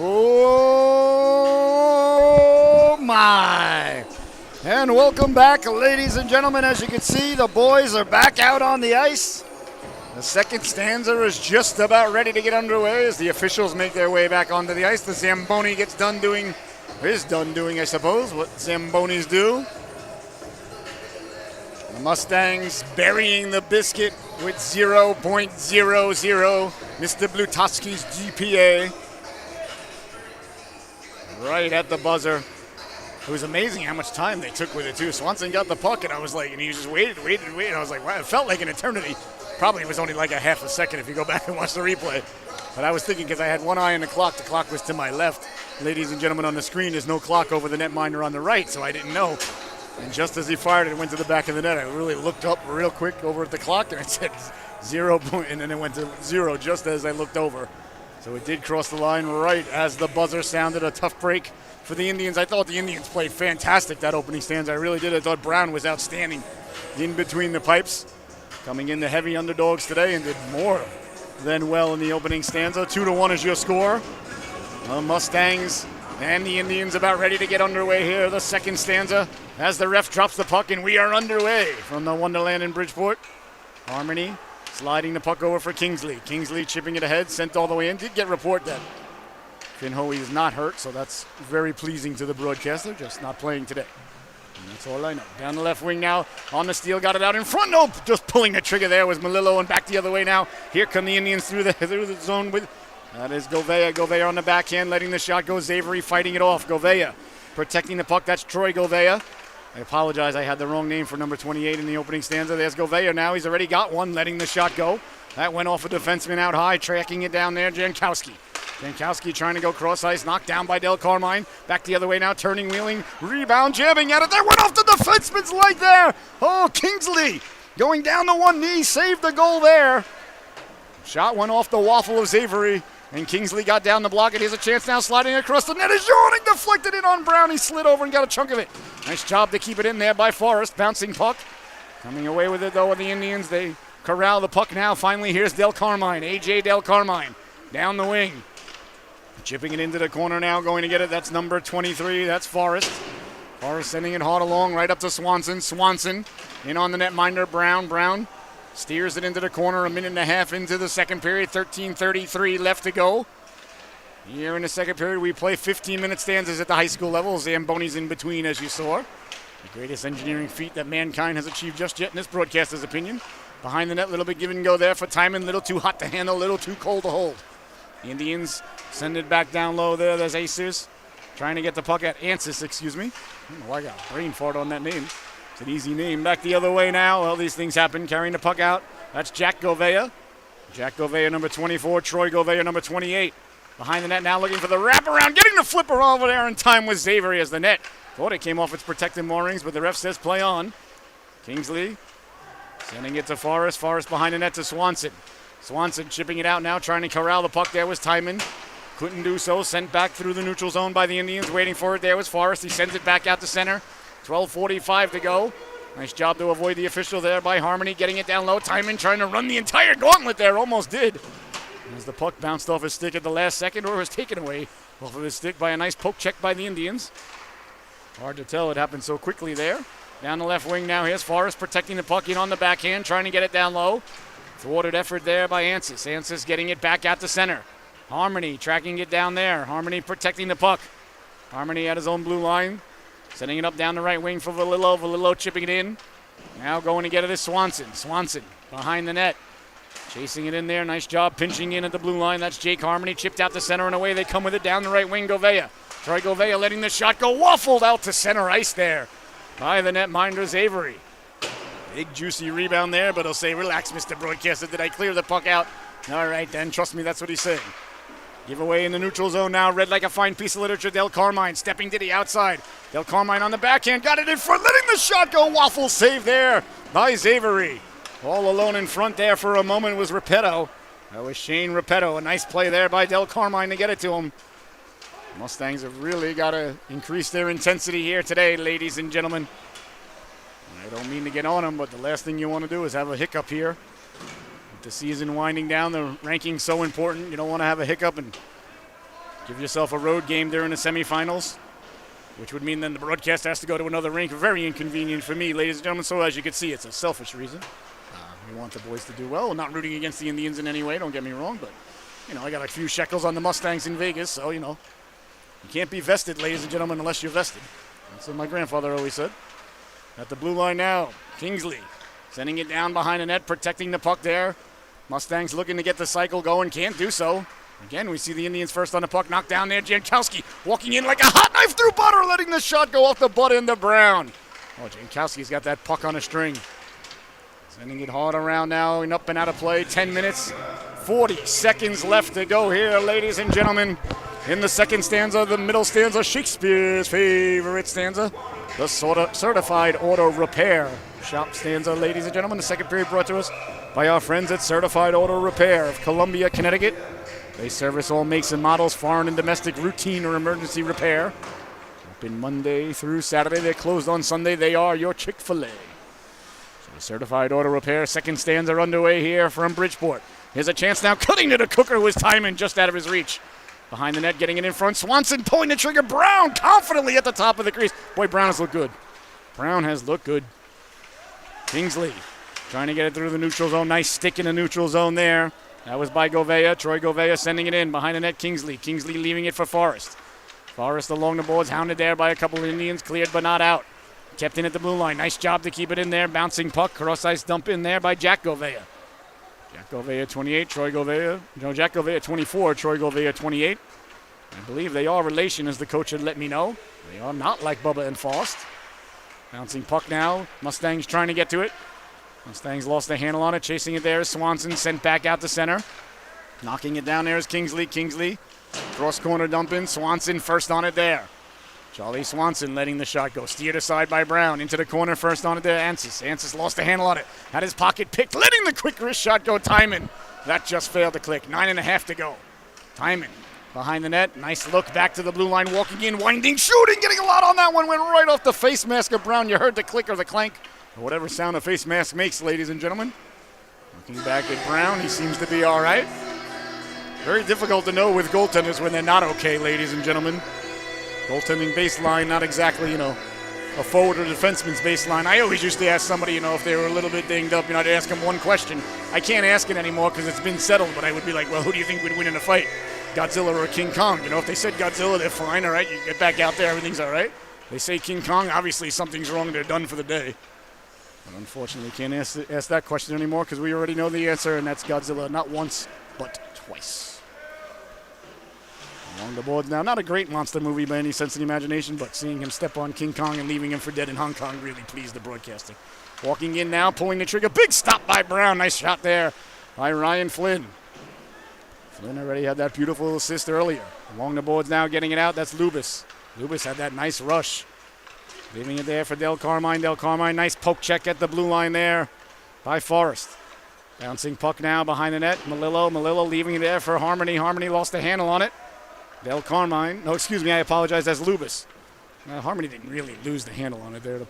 Oh my! And welcome back, ladies and gentlemen. As you can see, the boys are back out on the ice. The second stanza is just about ready to get underway as the officials make their way back onto the ice. The Zamboni is done doing, I suppose, what Zambonis do. The Mustangs burying the biscuit with 0.00. Mr. Blutowski's GPA. Right at the buzzer. it was amazing how much time they took with it, too. Swanson got the puck, and I was like, and he just waited. I was like, wow, it felt like an eternity. Probably was only like a half a second if you go back and watch the replay. But I was thinking, because I had one eye on the clock was to my left. Ladies and gentlemen, on the screen, there's no clock over the netminder on the right, so I didn't know. And just as he fired it, went to the back of the net. I really looked up real quick over at the clock, and it said 0 point, and then it went to 0 just as I looked over. So it did cross the line right as the buzzer sounded. A tough break for the Indians. I thought the Indians played fantastic that opening stanza. I really did. I thought Brown was outstanding in between the pipes. Coming in the heavy underdogs today and did more than well in the opening stanza. 2-1 is your score. The Mustangs and the Indians about ready to get underway here. The second stanza as the ref drops the puck, and we are underway from the Wonderland in Bridgeport. Harmony sliding the puck over for Kingsley. Kingsley chipping it ahead, sent all the way in. Did get report that Finn Hoey is not hurt, so that's very pleasing to the broadcaster, just not playing today. And that's all I know. Down the left wing now, on the steal, got it out in front. Nope, just pulling the trigger there was Melillo, and back the other way now. Here come the Indians through the zone with, that is Gouveia. Gouveia on the backhand, letting the shot go. Xavery fighting it off. Gouveia protecting the puck. That's Troy Gouveia. I apologize, I had the wrong name for number 28 in the opening stanza. There's Gouveia now. He's already got one, letting the shot go. That went off a defenseman out high, tracking it down there, Jankowski. Jankowski trying to go cross ice, knocked down by Del Carmine. Back the other way now, turning, wheeling, rebound, jamming at it. That went off the defenseman's leg there. Oh, Kingsley going down to one knee, saved the goal there. Shot went off the waffle of Xavery, and Kingsley got down the block, and here's a chance now sliding across the net. Is yawning, deflected it on Brown. He slid over and got a chunk of it. Nice job to keep it in there by Forrest, bouncing puck. Coming away with it, though, with the Indians. They corral the puck now. Finally, here's Del Carmine, A.J. Del Carmine, down the wing. Chipping it into the corner now, going to get it. That's number 23. That's Forrest. Forrest sending it hard along, right up to Swanson. Swanson in on the netminder. Brown steers it into the corner. A minute and a half into the second period. 13:33 left to go. Here in the second period, we play 15-minute stanzas at the high school level. Zamboni's in between, as you saw. The greatest engineering feat that mankind has achieved just yet, in this broadcaster's opinion. Behind the net, a little bit give and go there for Timon. Little too hot to handle, little too cold to hold. The Indians send it back down low there. There's Aces trying to get the puck at Ansis, excuse me. I don't know why I got a brain fart on that name. It's an easy name. Back the other way now. Well, these things happen. Carrying the puck out. That's Jack Gouveia. Jack Gouveia, number 24. Troy Gouveia, number 28. Behind the net now, looking for the wraparound. Getting the flipper over there in time with Xavery as the net. Thought it came off its protective moorings, but the ref says play on. Kingsley sending it to Forrest. Forrest behind the net to Swanson. Swanson chipping it out now, trying to corral the puck. There was Timon. Couldn't do so. Sent back through the neutral zone by the Indians. Waiting for it. There was Forrest. He sends it back out to center. 12:45 to go. Nice job to avoid the official there by Harmony. Getting it down low. Timon trying to run the entire gauntlet there. Almost did. As the puck bounced off his stick at the last second, or was taken away off of his stick by a nice poke check by the Indians. Hard to tell. It happened so quickly there. Down the left wing now. Here's Forrest protecting the puck in on the backhand. Trying to get it down low. Thwarted effort there by Ansis. Ansis getting it back out to center. Harmony tracking it down there. Harmony protecting the puck. Harmony at his own blue line. Sending it up down the right wing for Valillo. Valillo chipping it in. Now going to get it is Swanson. Swanson behind the net. Chasing it in there. Nice job pinching in at the blue line. That's Jake Harmony. Chipped out to center and away. They come with it down the right wing. Gouveia. Troy Gouveia letting the shot go. Waffled out to center ice there by the netminder Xavery. Big juicy rebound there, but he'll say, relax, Mr. Broadcaster. Did I clear the puck out? All right, then. Trust me, that's what he's saying. Give away in the neutral zone now. Read like a fine piece of literature. Del Carmine stepping to the outside. Del Carmine on the backhand. Got it in front. Letting the shot go. Waffle save there by Xavery. All alone in front there for a moment was Repetto. That was Shane Repetto. A nice play there by Del Carmine to get it to him. Mustangs have really got to increase their intensity here today, ladies and gentlemen. I don't mean to get on them, but the last thing you want to do is have a hiccup here. With the season winding down, the ranking's so important. You don't want to have a hiccup and give yourself a road game during the semifinals, which would mean then the broadcast has to go to another rink. Very inconvenient for me, ladies and gentlemen. So as you can see, it's a selfish reason. We want the boys to do well. I'm not rooting against the Indians in any way, don't get me wrong, but, I got a few shekels on the Mustangs in Vegas, so, you can't be vested, ladies and gentlemen, unless you're vested. That's what my grandfather always said. At the blue line now, Kingsley sending it down behind the net, protecting the puck there. Mustangs looking to get the cycle going, can't do so. Again, we see the Indians first on the puck. Knocked down there. Jankowski walking in like a hot knife through butter, letting the shot go off the butt end of Brown. Oh, Jankowski's got that puck on a string. Sending it hard around now and up and out of play. 10 minutes, 40 seconds left to go here, ladies and gentlemen. In the second stanza, the middle stanza, Shakespeare's favorite stanza, the Certified Auto Repair Shop stanza, ladies and gentlemen. The second period brought to us by our friends at Certified Auto Repair of Columbia, Connecticut. They service all makes and models, foreign and domestic, routine or emergency repair. Open Monday through Saturday. They're closed on Sunday. They are your Chick-fil-A. So the Certified Auto Repair, second stanza underway here from Bridgeport. Here's a chance now, cutting to the cooker who was timing just out of his reach. Behind the net, getting it in front. Swanson pulling the trigger. Brown confidently at the top of the crease. Boy, Brown has looked good. Brown has looked good. Kingsley trying to get it through the neutral zone. Nice stick in the neutral zone there. That was by Gouveia. Troy Gouveia sending it in. Behind the net, Kingsley. Kingsley leaving it for Forrest. Forrest along the boards, hounded there by a couple of Indians. Cleared but not out. Kept in at the blue line. Nice job to keep it in there. Bouncing puck. Cross-ice dump in there by Jack Gouveia. Jack Gouveia 28, Troy Gouveia. No, Jack Gouveia 24, Troy Gouveia 28. I believe they are relation, as the coach had let me know. They are not like Bubba and Faust. Bouncing puck now. Mustangs trying to get to it. Mustangs lost the handle on it. Chasing it there is Swanson. Sent back out to center. Knocking it down there is Kingsley. Kingsley. Cross corner dump in. Swanson first on it there. Charlie Swanson letting the shot go. Steered aside by Brown. Into the corner first on it there. Ansis. Ansis lost the handle on it. Had his pocket picked. Letting the quick wrist shot go. Timon. That just failed to click. 9.5 to go. Timon behind the net. Nice look back to the blue line. Walking in. Winding. Shooting. Getting a lot on that one. Went right off the face mask of Brown. You heard the click or the clank. Or whatever sound a face mask makes, ladies and gentlemen. Looking back at Brown. He seems to be all right. Very difficult to know with goaltenders when they're not okay, ladies and gentlemen. Goaltending baseline, not exactly, a forward or defenseman's baseline. I always used to ask somebody, if they were a little bit dinged up, I'd ask them one question. I can't ask it anymore because it's been settled, but I would be like, well, who do you think would win in a fight? Godzilla or King Kong? If they said Godzilla, they're fine, all right? You get back out there, everything's all right. They say King Kong, obviously something's wrong, they're done for the day. But unfortunately, can't ask that question anymore because we already know the answer, and that's Godzilla, not once, but twice. Along the boards now. Not a great monster movie by any sense of the imagination, but seeing him step on King Kong and leaving him for dead in Hong Kong really pleased the broadcaster. Walking in now, pulling the trigger. Big stop by Brown. Nice shot there by Ryan Flynn. Flynn already had that beautiful assist earlier. Along the boards now, getting it out. That's Lubis. Lubis had that nice rush. Leaving it there for Del Carmine. Del Carmine, nice poke check at the blue line there by Forrest. Bouncing puck now behind the net. Malillo leaving it there for Harmony. Harmony lost the handle on it. Del Carmine. No, excuse me, I apologize. That's Lubis. Harmony didn't really lose the handle on it there. The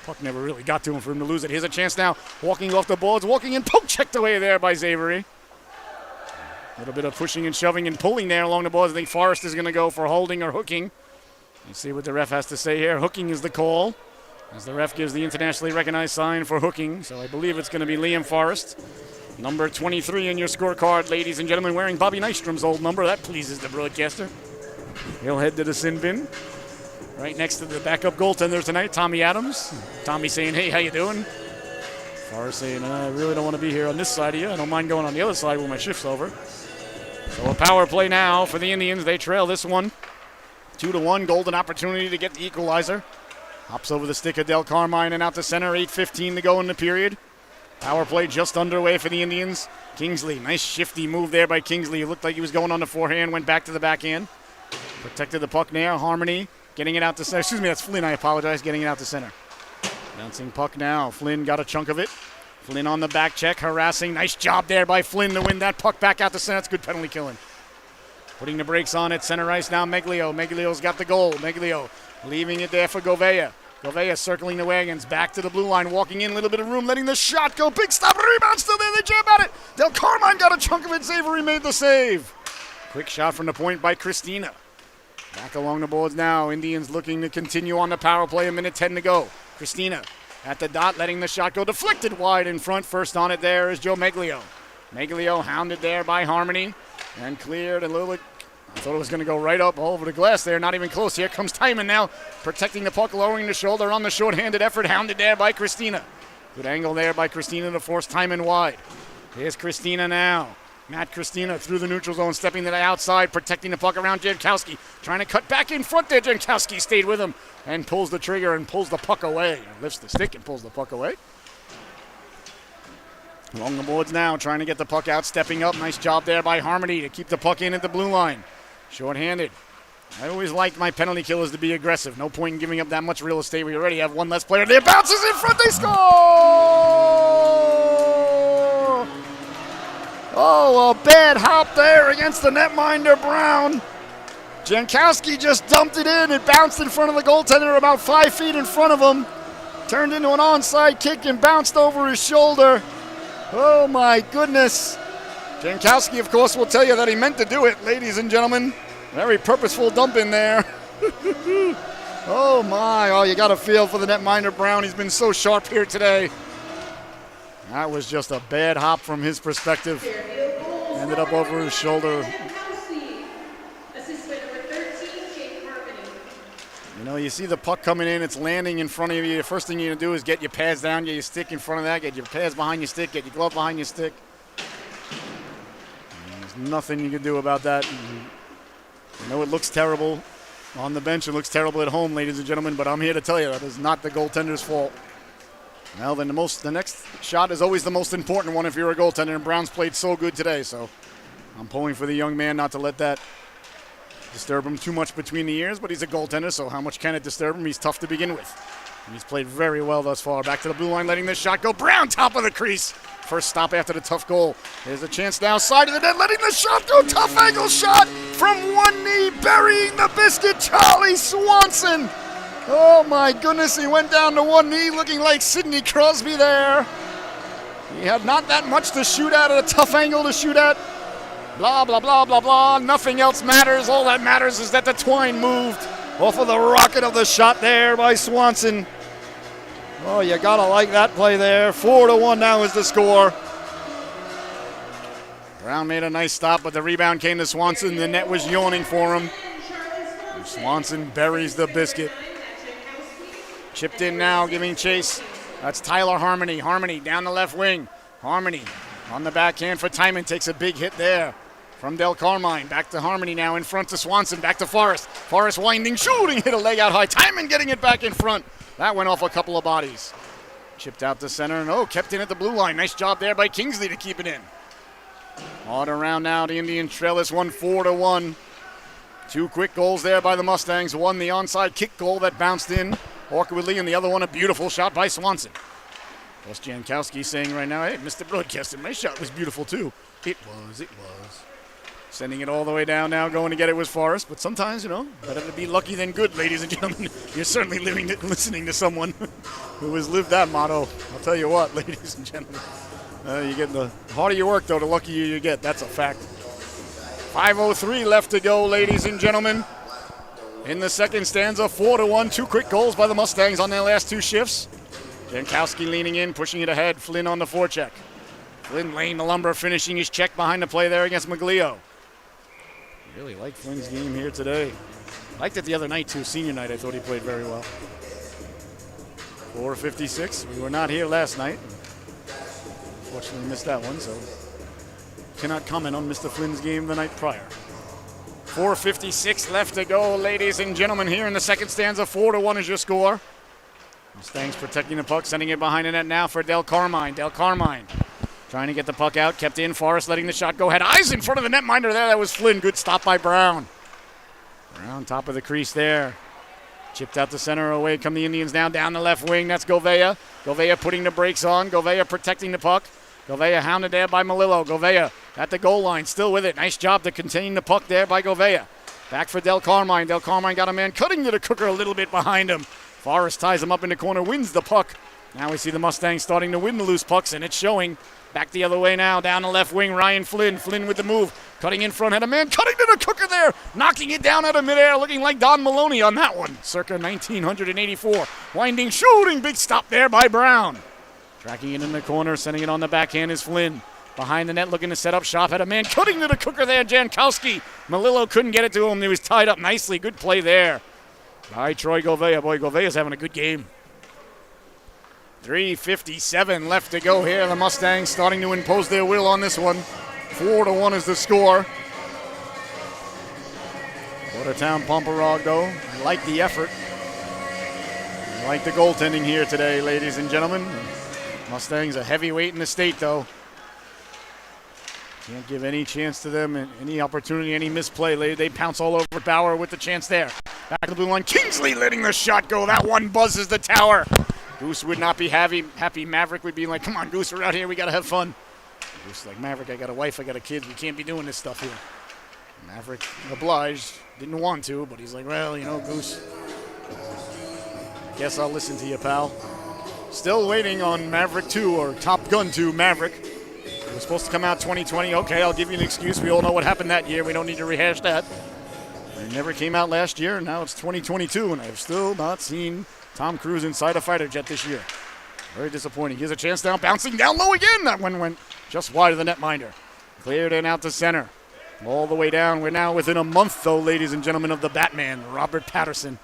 puck never really got to him for him to lose it. Here's a chance now. Walking off the boards. Walking in. Poke checked away there by Xavery. A little bit of pushing and shoving and pulling there along the boards. I think Forrest is going to go for holding or hooking. Let's see what the ref has to say here. Hooking is the call, as the ref gives the internationally recognized sign for hooking. So I believe it's going to be Liam Forrest. Number 23 in your scorecard, ladies and gentlemen, wearing Bobby Nystrom's old number. That pleases the broadcaster. He'll head to the sin bin. Right next to the backup goaltender tonight, Tommy Adams. Tommy saying, hey, how you doing? Forrest saying, I really don't want to be here on this side of you. I don't mind going on the other side when my shift's over. So a power play now for the Indians. They trail this one 2-1. Golden opportunity to get the equalizer. Hops over the stick of Del Carmine and out to center. 8:15 to go in the period. Power play just underway for the Indians. Kingsley, nice shifty move there by Kingsley. It looked like he was going on the forehand, went back to the backhand. Protected the puck there. Harmony getting it out to center. Excuse me, that's Flynn, I apologize, getting it out to center. Bouncing puck now. Flynn got a chunk of it. Flynn on the back check, harassing. Nice job there by Flynn to win that puck back out to center. That's good penalty killing. Putting the brakes on at center ice now, Meglio. Meglio's got the goal. Meglio leaving it there for Gouveia. Gouveia circling the wagons, back to the blue line, walking in, a little bit of room, letting the shot go. Big stop, rebound still there, they jam at it. Del Carmine got a chunk of it, Xavery made the save. Quick shot from the point by Christina. Back along the boards now, Indians looking to continue on the power play, 1:10 to go. Christina at the dot, letting the shot go, deflected wide in front. First on it there is Joe Meglio. Meglio hounded there by Harmony and cleared a little bit. I thought it was going to go right up all over the glass there. Not even close. Here comes Timon now. Protecting the puck, lowering the shoulder on the short-handed effort. Hounded there by Christina. Good angle there by Christina to force Timon wide. Here's Christina now. Matt Christina through the neutral zone, stepping to the outside, protecting the puck around Jankowski. Trying to cut back in front there. Jankowski stayed with him and pulls the trigger and pulls the puck away. Lifts the stick and pulls the puck away. Along the boards now, trying to get the puck out, stepping up. Nice job there by Harmony to keep the puck in at the blue line. Short-handed. I always like my penalty killers to be aggressive. No point in giving up that much real estate. We already have one less player there. Bounces in front. They score! Oh, a bad hop there against the netminder, Brown. Jankowski just dumped it in. It bounced in front of the goaltender about 5 feet in front of him. Turned into an onside kick and bounced over his shoulder. Oh, my goodness. Jankowski, of course, will tell you that he meant to do it, ladies and gentlemen. Very purposeful dump in there. Oh, my. Oh, you got a feel for the netminder, Brown. He's been so sharp here today. That was just a bad hop from his perspective. Ended up over his shoulder. You know, you see the puck coming in, it's landing in front of you. The first thing you're going to do is get your pads down, get your stick in front of that, get your pads behind your stick, get your glove behind your stick. And there's nothing you can do about that. I know it looks terrible on the bench. It looks terrible at home, ladies and gentlemen, but I'm here to tell you that is not the goaltender's fault. Well, then the next shot is always the most important one if you're a goaltender, and Brown's played so good today, so I'm pulling for the young man not to let that disturb him too much between the ears, but he's a goaltender, so how much can it disturb him? He's tough to begin with. And he's played very well thus far. Back to the blue line, letting this shot go. Brown, top of the crease. First stop after the tough goal. There's a chance now, side of the net, letting the shot go. Tough angle shot from one knee, burying the biscuit, Charlie Swanson. Oh, my goodness, he went down to one knee looking like Sidney Crosby there. He had not that much to shoot at, a tough angle to shoot at. Blah, blah, blah, blah, blah. Nothing else matters. All that matters is that the twine moved off of the rocket of the shot there by Swanson. Oh, you got to like that play there. 4-1 now is the score. Brown made a nice stop, but the rebound came to Swanson. The net was yawning for him. And Swanson buries the biscuit. Chipped in now, giving chase. That's Tyler Harmony. Harmony down the left wing. Harmony on the backhand for Timon. Takes a big hit there from Del Carmine. Back to Harmony now in front to Swanson. Back to Forrest. Forrest winding, shooting, hit a leg out high. Timon getting it back in front. That went off a couple of bodies. Chipped out to center and kept in at the blue line. Nice job there by Kingsley to keep it in. On around now, the Indians trail this one 4-1. Two quick goals there by the Mustangs. One, the onside kick goal that bounced in awkwardly, and the other one, a beautiful shot by Swanson. Plus Jankowski saying right now, hey, Mr. Broadcaster, my shot was beautiful too. It was. Sending it all the way down now, going to get it was Forrest. But sometimes, better to be lucky than good, ladies and gentlemen. You're certainly listening to someone who has lived that motto. I'll tell you what, ladies and gentlemen. You get the harder you work, though, the luckier you get. That's a fact. 5:03 left to go, ladies and gentlemen. In the second stanza, 4-1. Two quick goals by the Mustangs on their last two shifts. Jankowski leaning in, pushing it ahead. Flynn on the forecheck. Flynn laying the lumber, finishing his check behind the play there against Maglio. Really like Flynn's game here today. Liked it the other night, too. Senior night, I thought he played very well. 4:56. We were not here last night. Fortunately, missed that one, so cannot comment on Mr. Flynn's game the night prior. 4:56 left to go, ladies and gentlemen, here in the second stanza. 4-1 is your score. Mustangs protecting the puck, sending it behind the net now for Del Carmine. Del Carmine trying to get the puck out, kept in. Forrest letting the shot go. Had eyes in front of the netminder there. That was Flynn. Good stop by Brown. Brown, top of the crease there. Chipped out the center. Away come the Indians now down the left wing. That's Gouveia. Gouveia putting the brakes on. Gouveia protecting the puck. Gouveia hounded there by Melillo. Gouveia at the goal line, still with it. Nice job to contain the puck there by Gouveia. Back for Del Carmine. Del Carmine got a man cutting to the cooker a little bit behind him. Forrest ties him up in the corner, wins the puck. Now we see the Mustangs starting to win the loose pucks, and it's showing. Back the other way now, down the left wing, Ryan Flynn. Flynn with the move, cutting in front, had a man cutting to the cooker there, knocking it down out of midair, looking like Don Maloney on that one, circa 1984. Winding, shooting, big stop there by Brown. Tracking it in the corner, sending it on the backhand is Flynn. Behind the net, looking to set up shop, had a man cutting to the cooker there, Jankowski. Melillo couldn't get it to him, he was tied up nicely, good play there by Troy Gouveia. Boy, Gouveia's having a good game. 3:57 left to go here. The Mustangs starting to impose their will on this one. 4-1 is the score. Watertown Pomperaug, though, I like the effort. I like the goaltending here today, ladies and gentlemen. Mustangs a heavyweight in the state, though. Can't give any chance to them, any opportunity, any misplay. They pounce all over Bauer with the chance there. Back to the blue line. Kingsley letting the shot go. That one buzzes the tower. Goose would not be happy. Maverick would be like, come on, Goose, we're out here. We got to have fun. Goose like, Maverick, I got a wife, I got a kid. We can't be doing this stuff here. Maverick obliged. Didn't want to, but he's like, well, Goose, guess I'll listen to you, pal. Still waiting on Maverick 2 or Top Gun 2 Maverick. It was supposed to come out 2020. Okay, I'll give you an excuse. We all know what happened that year. We don't need to rehash that. It never came out last year, and now it's 2022, and I've still not seen Tom Cruise inside a fighter jet this year. Very disappointing. Here's a chance now, bouncing down low again. That one went just wide of the netminder. Cleared in out to center. All the way down. We're now within a month, though, ladies and gentlemen, of the Batman, Robert Pattinson.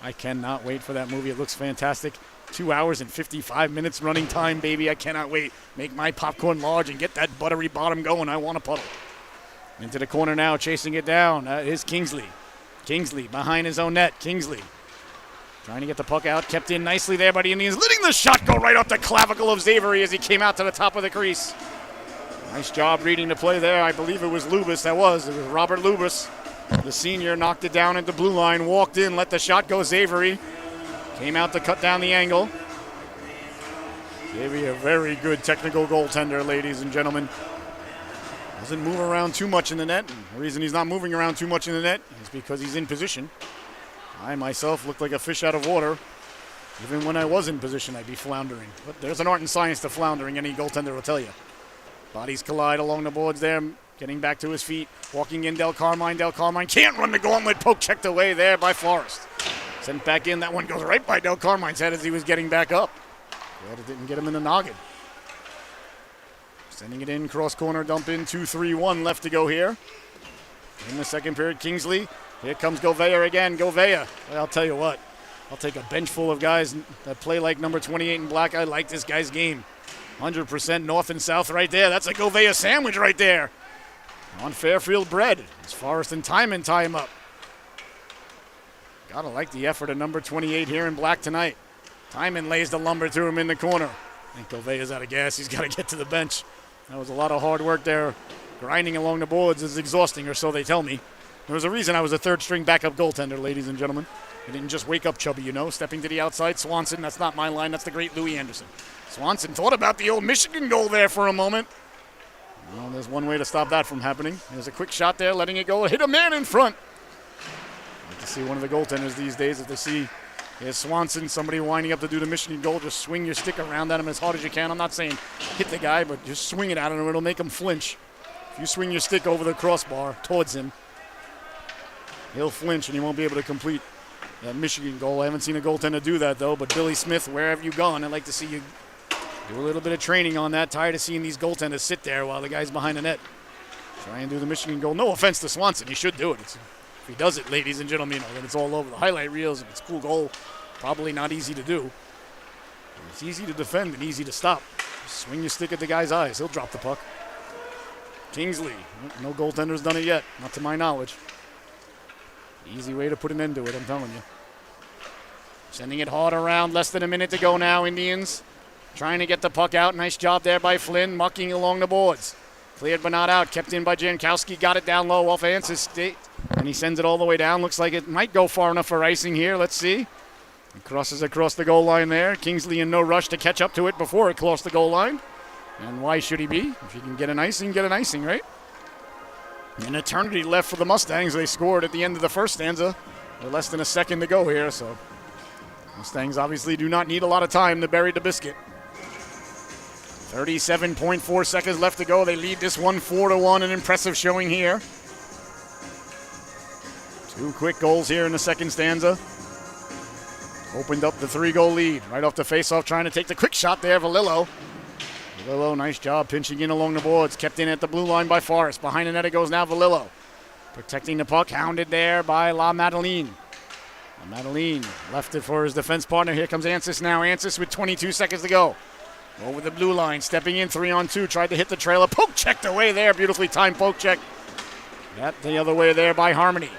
I cannot wait for that movie. It looks fantastic. 2 hours and 55 minutes running time, baby. I cannot wait. Make my popcorn large and get that buttery bottom going. I want a puddle. Into the corner now, chasing it down. Is Kingsley. Kingsley behind his own net. Kingsley trying to get the puck out. Kept in nicely there by the Indians. Letting the shot go right off the clavicle of Xavery as he came out to the top of the crease. Nice job reading the play there. I believe it was Lubas. It was Robert Lubas. The senior knocked it down at the blue line. Walked in, let the shot go. Xavery came out to cut down the angle. Xavery, a very good technical goaltender, ladies and gentlemen. Doesn't move around too much in the net. The reason he's not moving around too much in the net is because he's in position. I myself look like a fish out of water. Even when I was in position, I'd be floundering. But there's an art and science to floundering, any goaltender will tell you. Bodies collide along the boards there, getting back to his feet. Walking in Del Carmine. Del Carmine can't run the gauntlet. Poke checked away there by Forrest. Sent back in. That one goes right by Del Carmine's head as he was getting back up. Glad it didn't get him in the noggin. Sending it in, cross corner, dump in, 2-3-1 left to go here. In the second period, Kingsley. Here comes Gouveia again. Gouveia. I'll tell you what. I'll take a bench full of guys that play like number 28 in black. I like this guy's game. 100% north and south right there. That's a Gouveia sandwich right there. On Fairfield bread. It's Forrest and Timon tie him up. Gotta like the effort of number 28 here in black tonight. Timon lays the lumber to him in the corner. I think Gouveia's out of gas. He's got to get to the bench. That was a lot of hard work there. Grinding along the boards is exhausting, or so they tell me. There was a reason I was a third-string backup goaltender, ladies and gentlemen. I didn't just wake up chubby, Stepping to the outside, Swanson. That's not my line. That's the great Louis Anderson. Swanson thought about the old Michigan goal there for a moment. Well, there's one way to stop that from happening. There's a quick shot there, letting it go. Hit a man in front. I like to see one of the goaltenders these days, if they see there's Swanson, somebody winding up to do the Michigan goal, just swing your stick around at him as hard as you can. I'm not saying hit the guy, but just swing it at him. It'll make him flinch. If you swing your stick over the crossbar towards him, he'll flinch and he won't be able to complete that Michigan goal. I haven't seen a goaltender do that, though, but Billy Smith, where have you gone? I'd like to see you do a little bit of training on that. Tired of seeing these goaltenders sit there while the guy's behind the net. Try and do the Michigan goal. No offense to Swanson. He should do it. If he does it, ladies and gentlemen, then it's all over the highlight reels. If it's a cool goal, probably not easy to do. It's easy to defend and easy to stop. Just swing your stick at the guy's eyes. He'll drop the puck. Kingsley. No goaltender's done it yet, not to my knowledge. Easy way to put an end to it, I'm telling you. Sending it hard around. Less than a minute to go now, Indians. Trying to get the puck out. Nice job there by Flynn, mucking along the boards. Cleared but not out. Kept in by Jankowski. Got it down low off Ance's stick. And he sends it all the way down. Looks like it might go far enough for icing here. Let's see. It crosses across the goal line there. Kingsley in no rush to catch up to it before it crossed the goal line. And why should he be? If you can get an icing, get an icing, right? An eternity left for the Mustangs. They scored at the end of the first stanza. With less than a second to go here, so Mustangs obviously do not need a lot of time to bury the biscuit. 37.4 seconds left to go. They lead this one 4-1. An impressive showing here. 2 quick goals here in the second stanza. Opened up the 3-goal lead. Right off the faceoff, trying to take the quick shot there, Valillo. Valillo, nice job pinching in along the boards. Kept in at the blue line by Forrest. Behind the net it goes now, Valillo. Protecting the puck, hounded there by La Madeleine. La Madeleine left it for his defense partner. Here comes Ancis now. Ancis with 22 seconds to go. Over the blue line, stepping in 3-on-2, tried to hit the trailer. Poke checked away there. Beautifully timed poke check. That the other way there by Harmony.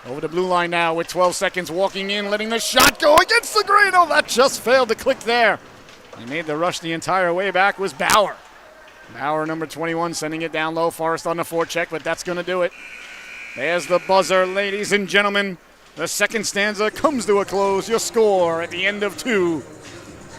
Over the blue line now with 12 seconds, walking in, letting the shot go against the green. Oh, that just failed to click there. He made the rush the entire way back was Bauer. Bauer, number 21, sending it down low. Forrest on the forecheck, but that's going to do it. There's the buzzer, ladies and gentlemen. The second stanza comes to a close. Your score at the end of 2.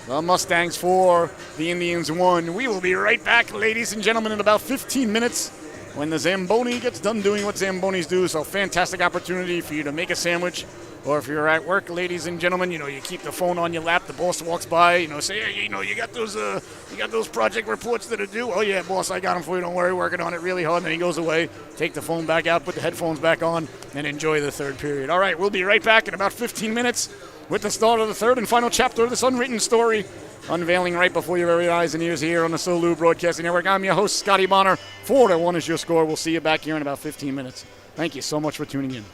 The Mustangs 4, the Indians 1. We will be right back, ladies and gentlemen, in about 15 minutes when the Zamboni gets done doing what Zambonis do. So fantastic opportunity for you to make a sandwich. Or if you're at work, ladies and gentlemen, you keep the phone on your lap. The boss walks by, say, hey, you got those project reports that are due. Oh yeah, boss, I got them for you. Don't worry, working on it really hard. And then he goes away, take the phone back out, put the headphones back on, and enjoy the third period. All right, we'll be right back in about 15 minutes with the start of the third and final chapter of this unwritten story, unveiling right before your very eyes and ears here on the Solu Broadcasting Network. I'm your host, Scotty Bonner. 4-1 is your score. We'll see you back here in about 15 minutes. Thank you so much for tuning in.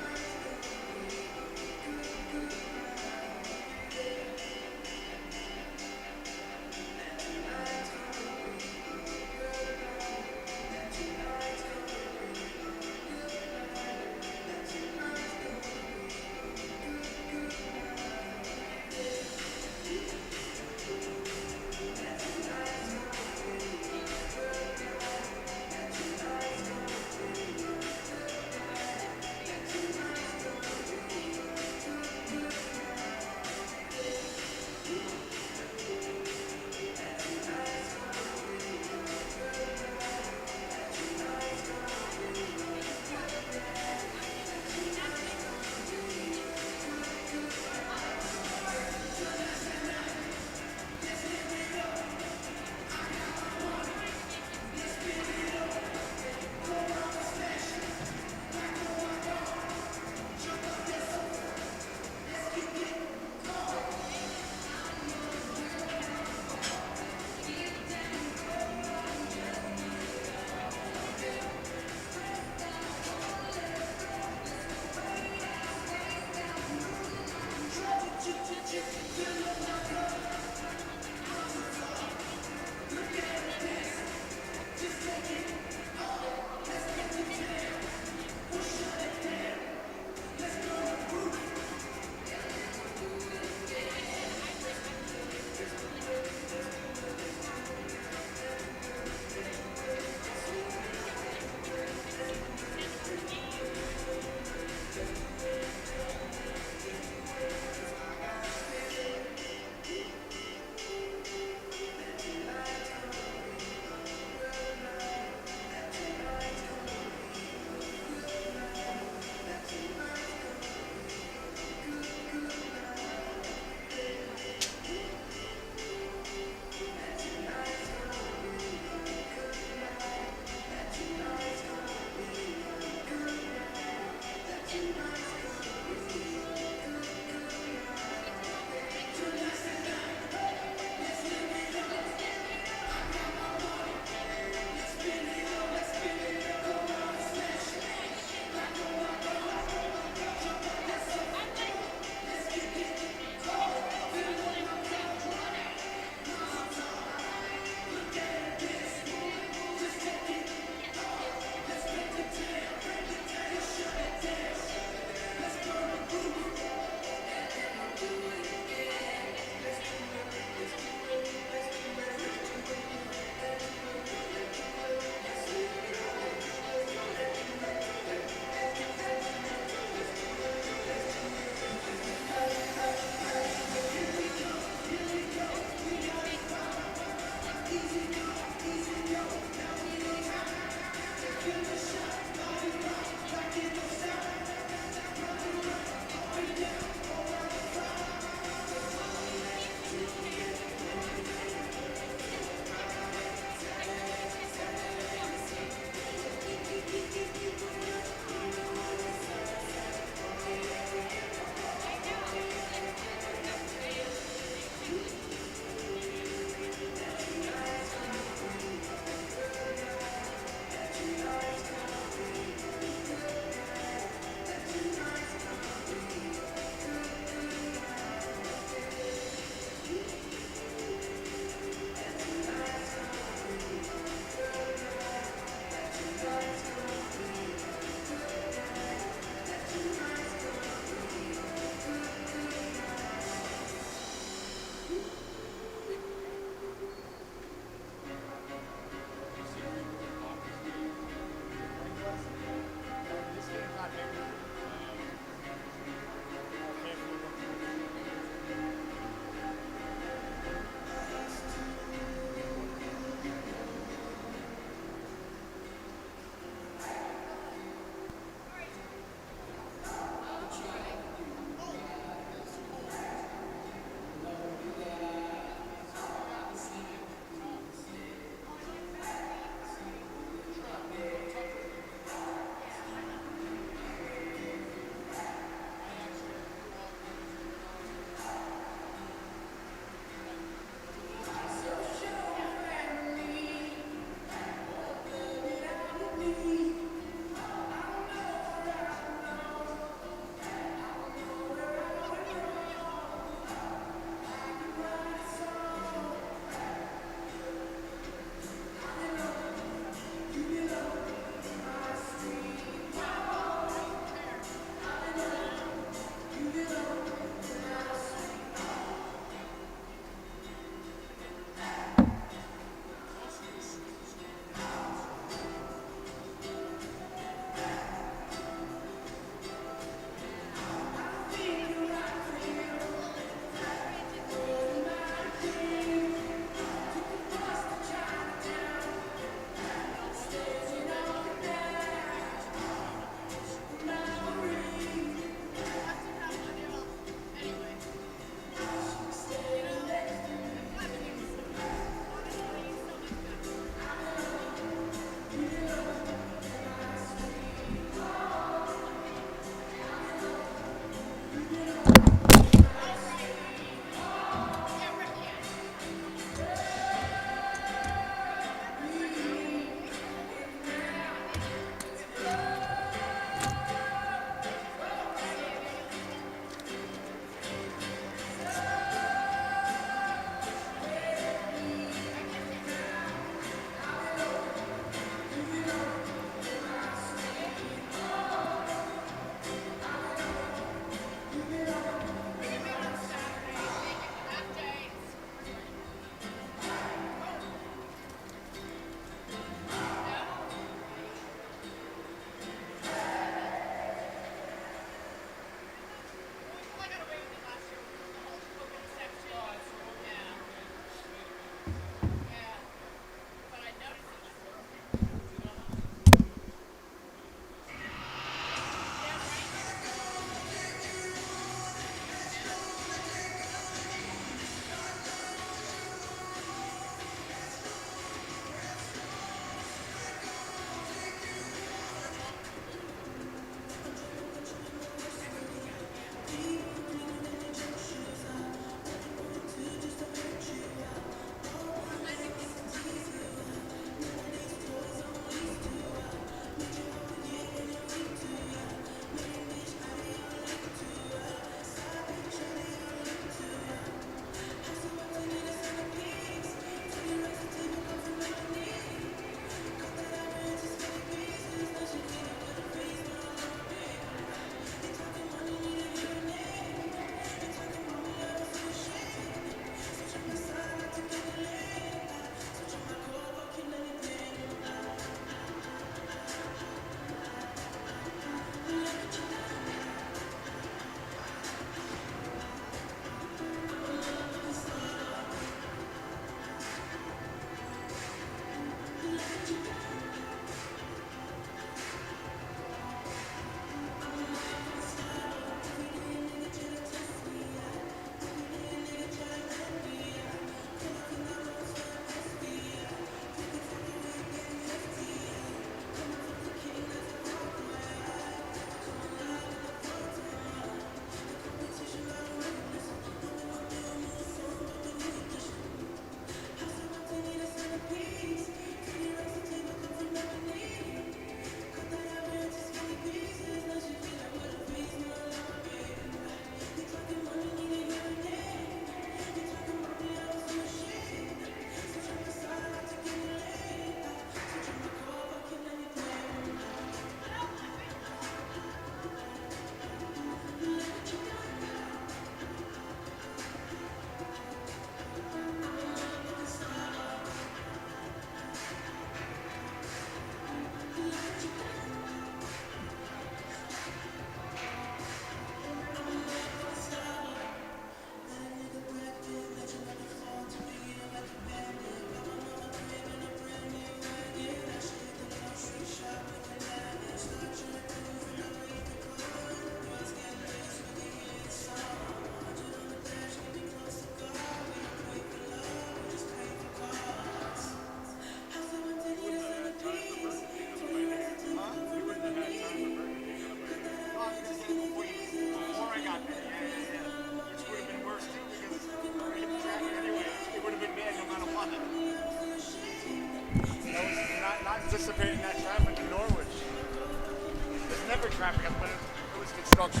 never traffic, but it was construction.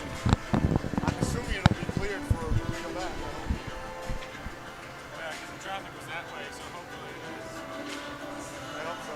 I'm assuming it'll be cleared for a real back. Yeah, because the traffic was that way, so hopefully it is. I hope so.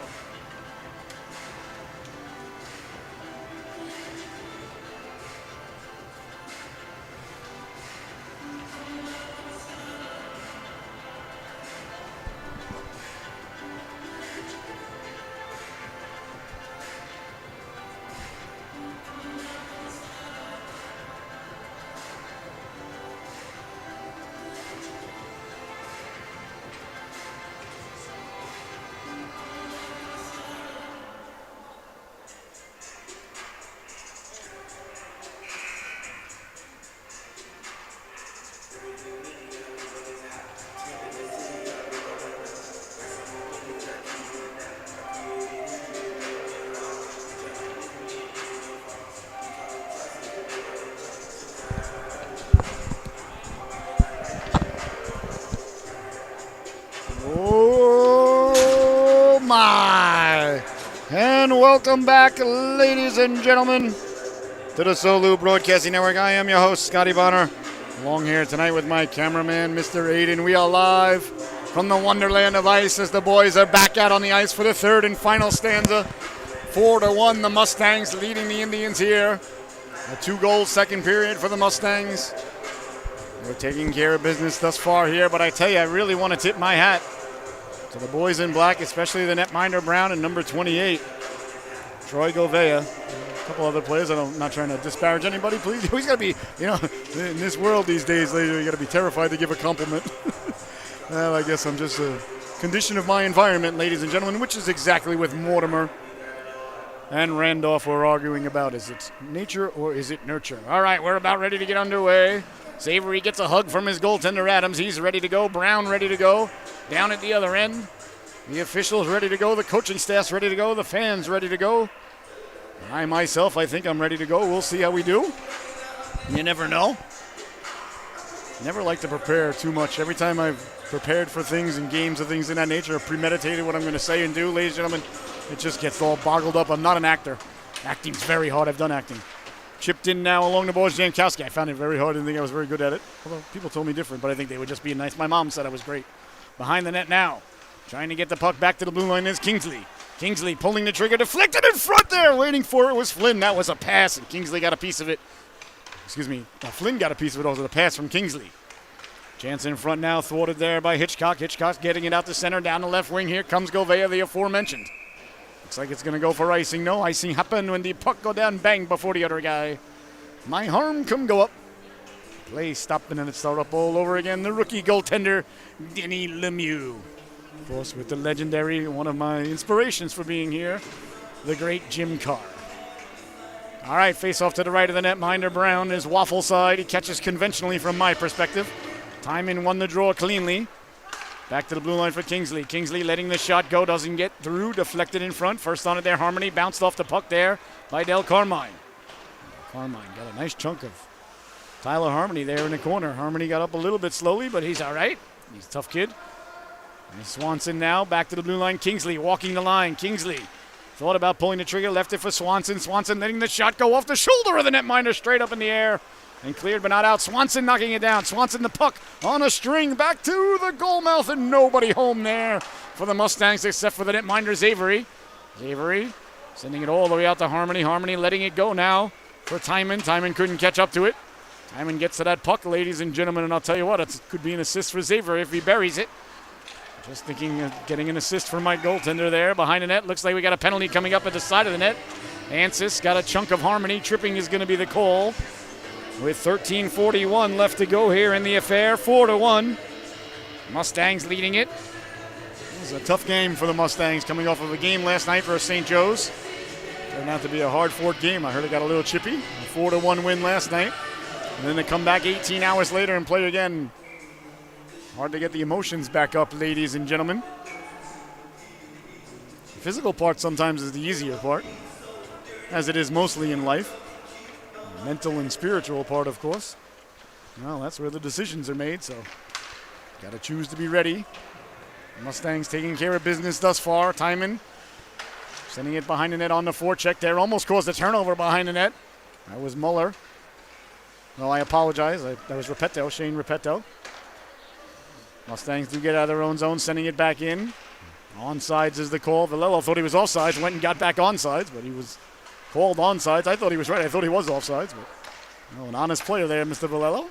Oh my! And welcome back, ladies and gentlemen, to the Solu Broadcasting Network. I am your host, Scotty Bonner, along here tonight with my cameraman, Mr. Aiden. We are live from the Wonderland of Ice as the boys are back out on the ice for the third and final stanza. 4-1, the Mustangs leading the Indians here. A 2-goal second period for the Mustangs. We're taking care of business thus far here, but I tell you, I really want to tip my hat to the boys in black, especially the netminder Brown and number 28, Troy Govea. A couple other players. I'm not trying to disparage anybody, please. You always got to be, in this world these days, you got to be terrified to give a compliment. Well, I guess I'm just a condition of my environment, ladies and gentlemen, which is exactly what Mortimer and Randolph were arguing about. Is it nature or is it nurture? All right, we're about ready to get underway. Savory gets a hug from his goaltender Adams. He's ready to go. Brown ready to go. Down at the other end, the officials ready to go. The coaching staff's ready to go. The fans ready to go. I myself, I think I'm ready to go. We'll see how we do. You never know. Never like to prepare too much. Every time I've prepared for things and games and things in that nature, premeditated what I'm going to say and do, ladies and gentlemen, it just gets all boggled up. I'm not an actor. Acting's very hard. I've done acting. Chipped in now along the boards, Jankowski. I found it very hard. I didn't think I was very good at it. Although people told me different, but I think they were just being nice. My mom said I was great. Behind the net now. Trying to get the puck back to the blue line is Kingsley. Kingsley pulling the trigger, deflected in front there. Waiting for it was Flynn. That was a pass, and Kingsley got a piece of it. Excuse me. Flynn got a piece of it. Also, the pass from Kingsley. Chance in front now, thwarted there by Hitchcock. Hitchcock's getting it out to center, down the left wing. Here comes Govea, the aforementioned. Looks like it's going to go for icing. No, icing happened when the puck go down, bang, before the other guy. My harm come go up. Play stop, and then it start up all over again. The rookie goaltender, Denny Lemieux. Of course, with the legendary, one of my inspirations for being here, the great Jim Carr. All right, face off to the right of the netminder. Brown is waffle side. He catches conventionally from my perspective. Timon won the draw cleanly. Back to the blue line for Kingsley. Kingsley letting the shot go, doesn't get through. Deflected in front. First on it there, Harmony. Bounced off the puck there by Del Carmine. Carmine got a nice chunk of Tyler Harmony there in the corner. Harmony got up a little bit slowly, but he's all right. He's a tough kid. And Swanson now back to the blue line. Kingsley walking the line. Kingsley thought about pulling the trigger, left it for Swanson. Swanson letting the shot go off the shoulder of the netminder, straight up in the air. And cleared but not out. Swanson knocking it down. Swanson the puck on a string back to the goal mouth, and nobody home there for the Mustangs except for the netminder Savory. Savory sending it all the way out to Harmony. Harmony letting it go now for Timon. Timon couldn't catch up to it. Timon gets to that puck, ladies and gentlemen, and I'll tell you what, it could be an assist for Savory if he buries it. Just thinking of getting an assist for my goaltender there behind the net. Looks like we got a penalty coming up at the side of the net. Ansis got a chunk of Harmony. Tripping is going to be the call. With 13:41 left to go here in the affair, 4-1. Mustangs leading it. It was a tough game for the Mustangs coming off of a game last night versus St. Joe's. Turned out to be a hard-fought game. I heard it got a little chippy. A 4-1 win last night. And then they come back 18 hours later and play again. Hard to get the emotions back up, ladies and gentlemen. The physical part sometimes is the easier part, as it is mostly in life. Mental and spiritual part, of course. Well, that's where the decisions are made, so got to choose to be ready. Mustangs taking care of business thus far. Timon Sending it behind the net on the forecheck there. Almost caused a turnover behind the net. That was Muller. No, I apologize. That was Repetto, Shane Repetto. Mustangs do get out of their own zone, sending it back in. Onside is the call. Villello thought he was offsides, went and got back onside, but he was called onside. I thought he was right. I thought he was offsides, but an honest player there, Mr. Villello.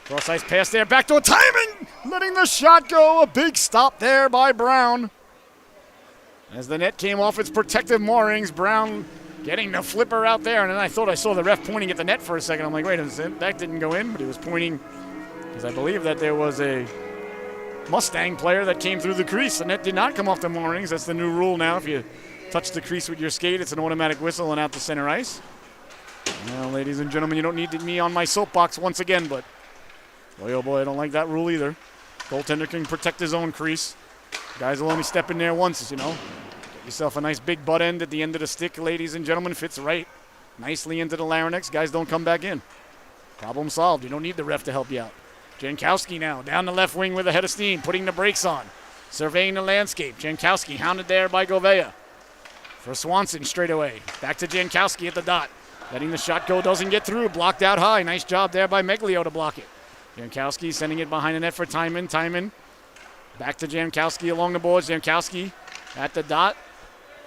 Cross ice pass there, backdoor timing, letting the shot go. A big stop there by Brown. As the net came off its protective moorings, Brown getting the flipper out there, and then I thought I saw the ref pointing at the net for a second. I'm like, wait a minute, that didn't go in, but he was pointing because I believe that there was a Mustang player that came through the crease. The net did not come off the moorings. That's the new rule now. If you touch the crease with your skate, it's an automatic whistle and out to center ice. Well, ladies and gentlemen, you don't need me on my soapbox once again, but boy, oh boy, I don't like that rule either. Goaltender can protect his own crease. Guys will only step in there once, you know. Get yourself a nice big butt end at the end of the stick, ladies and gentlemen. Fits right nicely into the larynx. Guys don't come back in. Problem solved. You don't need the ref to help you out. Jankowski now down the left wing with a head of steam, putting the brakes on. Surveying the landscape. Jankowski hounded there by Govea. For Swanson straight away. Back to Jankowski at the dot. Letting the shot go, doesn't get through. Blocked out high. Nice job there by Meglio to block it. Jankowski sending it behind the net for Timon. Timon back to Jankowski along the boards. Jankowski at the dot.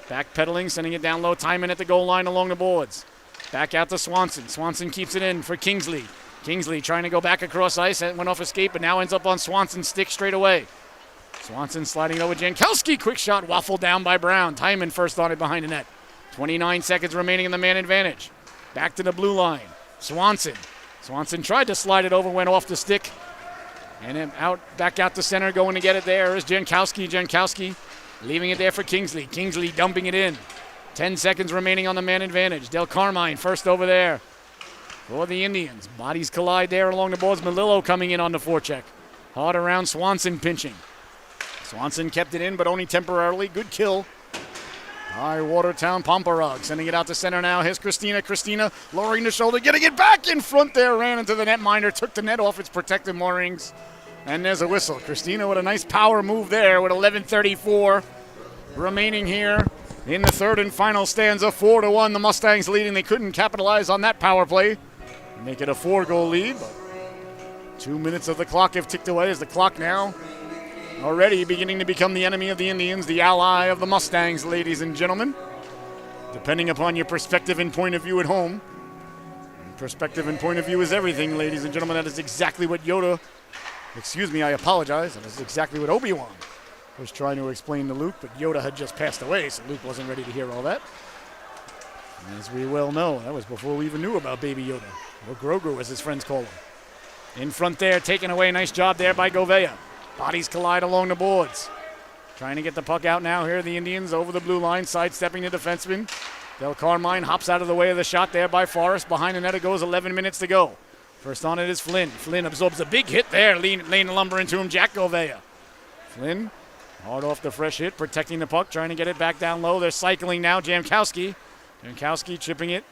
Backpedaling, sending it down low. Timon at the goal line along the boards. Back out to Swanson. Swanson keeps it in for Kingsley. Kingsley trying to go back across ice. It went off escape, but now ends up on Swanson's stick straight away. Swanson sliding over Jankowski. Quick shot waffled down by Brown. Timon first on it behind the net. 29 seconds remaining in the man advantage. Back to the blue line. Swanson. Swanson tried to slide it over, went off the stick. And then back out to center, going to get it there is Jankowski. Jankowski leaving it there for Kingsley. Kingsley dumping it in. 10 seconds remaining on the man advantage. Del Carmine first over there for the Indians. Bodies collide there along the boards. Melillo coming in on the forecheck. Hard around Swanson pinching. Swanson kept it in, but only temporarily. Good kill by Watertown. Pomperaug sending it out to center now. Here's Christina. Christina lowering the shoulder, getting it back in front there. Ran into the netminder, took the net off its protective moorings. And there's a whistle. Christina with a nice power move there with 11:34 remaining here in the third and final stanza. 4-1, the Mustangs leading. They couldn't capitalize on that power play. Make it a 4-goal lead. But 2 minutes of the clock have ticked away as the clock now already beginning to become the enemy of the Indians, the ally of the Mustangs, ladies and gentlemen. Depending upon your perspective and point of view at home. Perspective and point of view is everything, ladies and gentlemen. That is exactly what I apologize. That is exactly what Obi-Wan was trying to explain to Luke, but Yoda had just passed away, so Luke wasn't ready to hear all that. And as we well know, that was before we even knew about Baby Yoda, or Grogu as his friends call him. In front there, taken away. Nice job there by Govea. Bodies collide along the boards. Trying to get the puck out now here. The Indians over the blue line, sidestepping the defenseman. Del Carmine hops out of the way of the shot there by Forrest. Behind the net it goes, 11 minutes to go. First on it is Flynn. Flynn absorbs a big hit there, laying the lumber into him, Jack Govea. Flynn, hard off the fresh hit, protecting the puck, trying to get it back down low. They're cycling now, Jankowski. Jankowski chipping it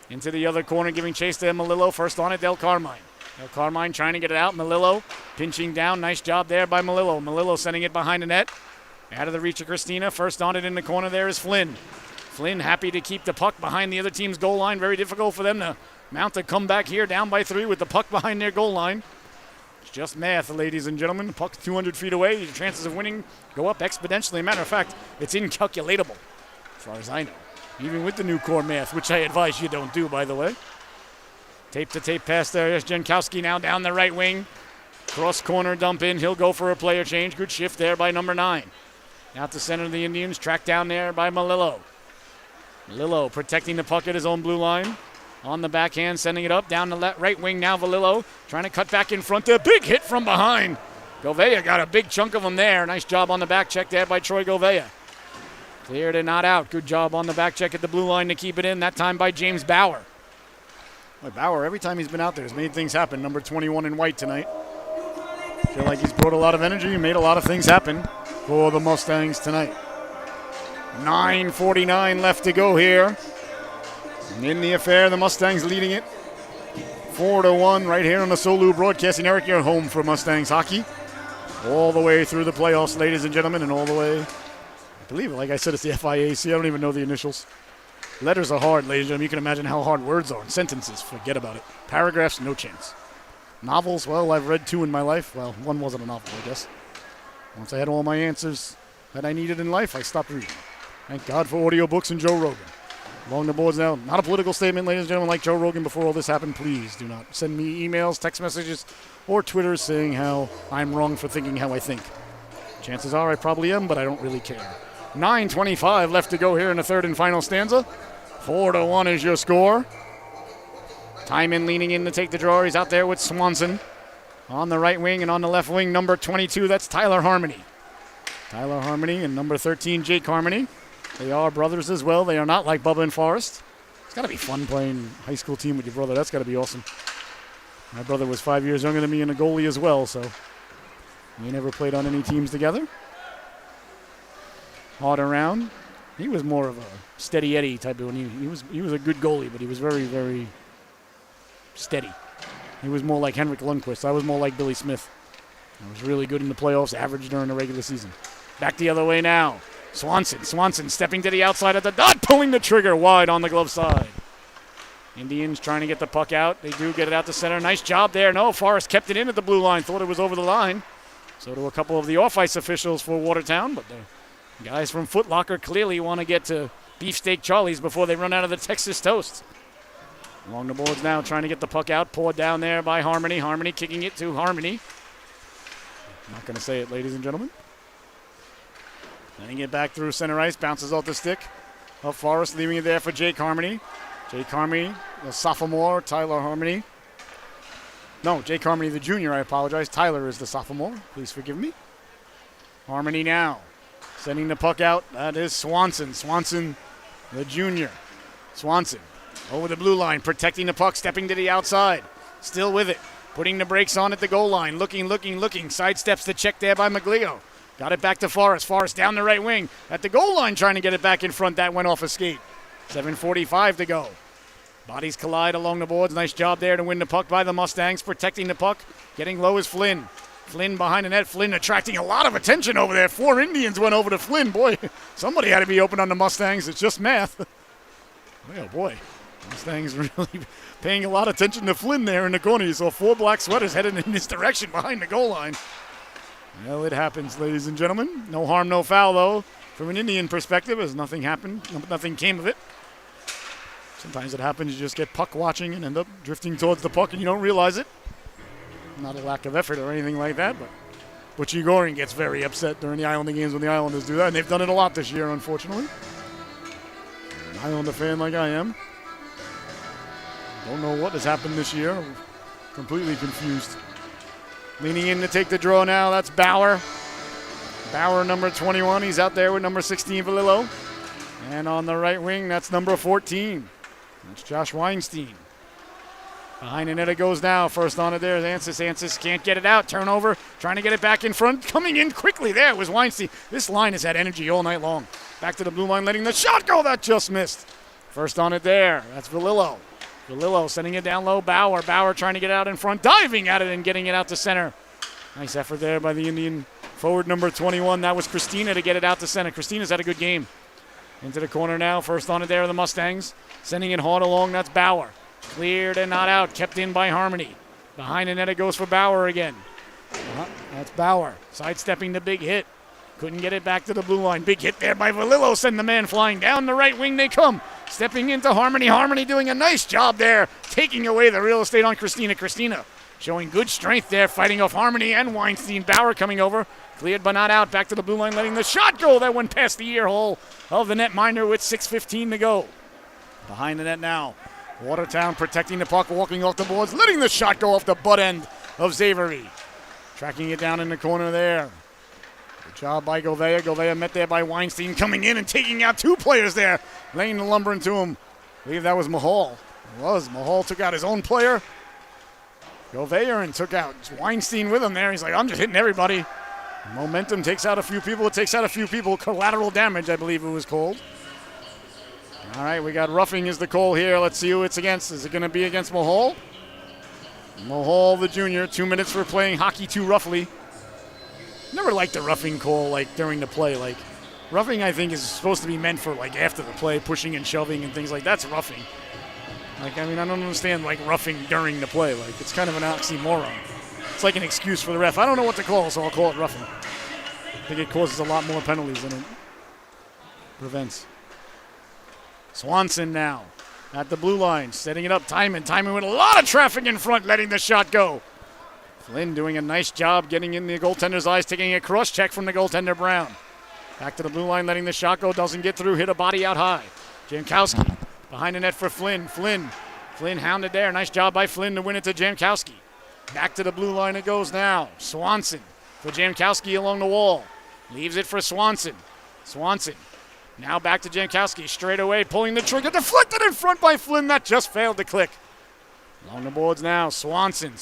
into the other corner, giving chase to Melillo. First on it, Del Carmine. Del Carmine trying to get it out. Melillo pinching down. Nice job there by Melillo. Melillo sending it behind the net. Out of the reach of Christina. First on it in the corner there is Flynn. Flynn happy to keep the puck behind the other team's goal line. Very difficult for them to mount a comeback here, down by 3 with the puck behind their goal line. It's just math, ladies and gentlemen. The puck's 200 feet away. Your chances of winning go up exponentially. Matter of fact, it's incalculatable, as far as I know. Even with the new core math, which I advise you don't do, by the way. Tape-to-tape pass there. There's Jankowski now down the right wing. Cross corner dump in. He'll go for a player change. Good shift there by number 9. Out to center of the Indians. Tracked down there by Melillo. Melillo protecting the puck at his own blue line. On the backhand, sending it up. Down the right wing now, Valillo. Trying to cut back in front there. Big hit from behind. Govea got a big chunk of them there. Nice job on the back check there by Troy Govea. Cleared and not out. Good job on the back check at the blue line to keep it in. That time by James Bauer. Well, Bauer, every time he's been out there, has made things happen. Number 21 in white tonight. Feel like he's brought a lot of energy and made a lot of things happen for the Mustangs tonight. 9:49 left to go here. And in the affair, the Mustangs leading it 4-1 right here on the Solu Broadcasting Network. You're home for Mustangs hockey. All the way through the playoffs, ladies and gentlemen, and all the way believe it. Like I said, it's the FIAC. I don't even know the initials. Letters are hard, ladies and gentlemen. You can imagine how hard words are. Sentences, forget about it. Paragraphs, no chance. Novels, well, I've read 2 in my life. Well, one wasn't a novel, I guess. Once I had all my answers that I needed in life, I stopped reading. Thank God for audiobooks and Joe Rogan. Along the boards now. Not a political statement, ladies and gentlemen. Like Joe Rogan before all this happened, please do not send me emails, text messages, or Twitter saying how I'm wrong for thinking how I think. Chances are I probably am, but I don't really care. 9:25 left to go here in the third and final stanza. 4-1 is your score. Timon leaning in to take the draw. He's out there with Swanson. On the right wing and on the left wing, number 22, that's Tyler Harmony. Tyler Harmony and number 13, Jake Harmony. They are brothers as well. They are not like Bubba and Forrest. It's got to be fun playing high school team with your brother. That's got to be awesome. My brother was 5 years younger than me and a goalie as well, so we never played on any teams together. Hard around. He was more of a steady Eddie type of one. He was a good goalie, but he was very, very steady. He was more like Henrik Lundqvist. I was more like Billy Smith. I was really good in the playoffs, average during the regular season. Back the other way now. Swanson stepping to the outside of the dot, pulling the trigger wide on the glove side. Indians trying to get the puck out. They do get it out to center. Nice job there. No, Forrest kept it in at the blue line. Thought it was over the line. So do a couple of the off-ice officials for Watertown, but the guys from Foot Locker clearly want to get to Beefsteak Charlie's before they run out of the Texas Toast. Along the boards now, trying to get the puck out. Poured down there by Harmony. Harmony kicking it to Harmony. I'm not going to say it, ladies and gentlemen. Letting it back through center ice. Bounces off the stick of Forrest, leaving it there for Jake Harmony. Jake Harmony, the sophomore. Tyler Harmony. No, Jake Harmony, the junior. I apologize. Tyler is the sophomore. Please forgive me. Harmony now. Sending the puck out. That is Swanson. Swanson, the junior. Swanson over the blue line, protecting the puck, stepping to the outside. Still with it. Putting the brakes on at the goal line. Looking. Sidesteps the check there by Maglio. Got it back to Forrest. Forrest down the right wing. At the goal line trying to get it back in front. That went off a skate. 7:45 to go. Bodies collide along the boards. Nice job there to win the puck by the Mustangs. Protecting the puck. Getting low is Flynn. Flynn behind the net. Flynn attracting a lot of attention over there. 4 Indians went over to Flynn. Boy, somebody had to be open on the Mustangs. It's just math. Oh, boy. Mustangs really paying a lot of attention to Flynn there in the corner. You saw 4 black sweaters headed in this direction behind the goal line. Well, it happens, ladies and gentlemen. No harm, no foul, though. From an Indian perspective, as nothing happened, nothing came of it. Sometimes it happens, you just get puck watching and end up drifting towards the puck and you don't realize it. Not a lack of effort or anything like that, but Butchie Goring gets very upset during the Islander games when the Islanders do that, and they've done it a lot this year, unfortunately. An Islander fan like I am. Don't know what has happened this year. I'm completely confused. Leaning in to take the draw now, that's Bauer. Bauer, number 21. He's out there with number 16, Valillo. And on the right wing, that's number 14. That's Josh Weinstein. Behind the net it goes now. First on it there is Ansis. Ansis can't get it out. Turnover. Trying to get it back in front. Coming in quickly there was Weinstein. This line has had energy all night long. Back to the blue line, letting the shot go. That just missed. First on it there. That's Valillo. Valillo sending it down low. Bauer. Bauer trying to get out in front. Diving at it and getting it out to center. Nice effort there by the Indian forward number 21. That was Christina to get it out to center. Christina's had a good game. Into the corner now. First on it there are the Mustangs. Sending it hard along. That's Bauer. Cleared and not out. Kept in by Harmony. Behind the net it goes for Bauer again. That's Bauer. Sidestepping the big hit. Couldn't get it back to the blue line. Big hit there by Valillo. Send the man flying down the right wing. They come. Stepping into Harmony. Harmony doing a nice job there. Taking away the real estate on Christina. Christina showing good strength there. Fighting off Harmony and Weinstein. Bauer coming over. Cleared but not out. Back to the blue line. Letting the shot go. That went past the ear hole of the netminder with 6:15 to go. Behind the net now. Watertown protecting the puck. Walking off the boards. Letting the shot go off the butt end of Zavery. Tracking it down in the corner there. Good job by Govea. Govea met there by Weinstein, coming in and taking out 2 players there. Laying the lumber into him. I believe that was Mahal. It was. Mahal took out his own player. Govea and took out Weinstein with him there. He's like, I'm just hitting everybody. Momentum takes out a few people. It takes out a few people. Collateral damage, I believe it was called. All right, we got roughing is the call here. Let's see who it's against. Is it going to be against Mahal? Mahal, the junior. 2 minutes for playing hockey too roughly. Never liked the roughing call like during the play. Like Roughing, I think, is supposed to be meant for, like, after the play, pushing and shoving and things like that. That's roughing. Like, I mean, I don't understand, like, roughing during the play. Like, it's kind of an oxymoron. It's like an excuse for the ref. I don't know what to call, so I'll call it roughing. I think it causes a lot more penalties than it prevents. Swanson now at the blue line, setting it up. Timon with a lot of traffic in front, letting the shot go. Flynn doing a nice job getting in the goaltender's eyes, taking a cross check from the goaltender Brown. Back to the blue line, letting the shot go. Doesn't get through, hit a body out high. Jankowski behind the net for Flynn. Flynn hounded there. Nice job by Flynn to win it to Jankowski. Back to the blue line it goes now. Swanson for Jankowski along the wall. Leaves it for Swanson. Swanson now back to Jankowski. Straight away, pulling the trigger. Deflected in front by Flynn. That just failed to click. Along the boards now. Swanson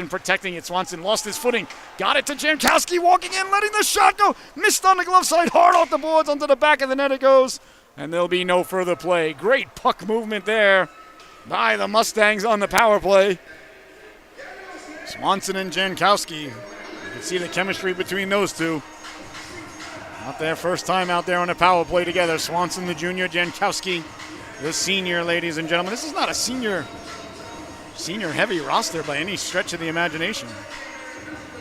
protecting it. Swanson lost his footing. Got it to Jankowski. Walking in, letting the shot go. Missed on the glove side. Hard off the boards. Onto the back of the net it goes. And there'll be no further play. Great puck movement there by the Mustangs on the power play. Swanson and Jankowski. You can see the chemistry between those two. Not their first time out there on a power play together. Swanson, the junior, Jankowski, the senior, ladies and gentlemen. This is not a senior heavy roster by any stretch of the imagination.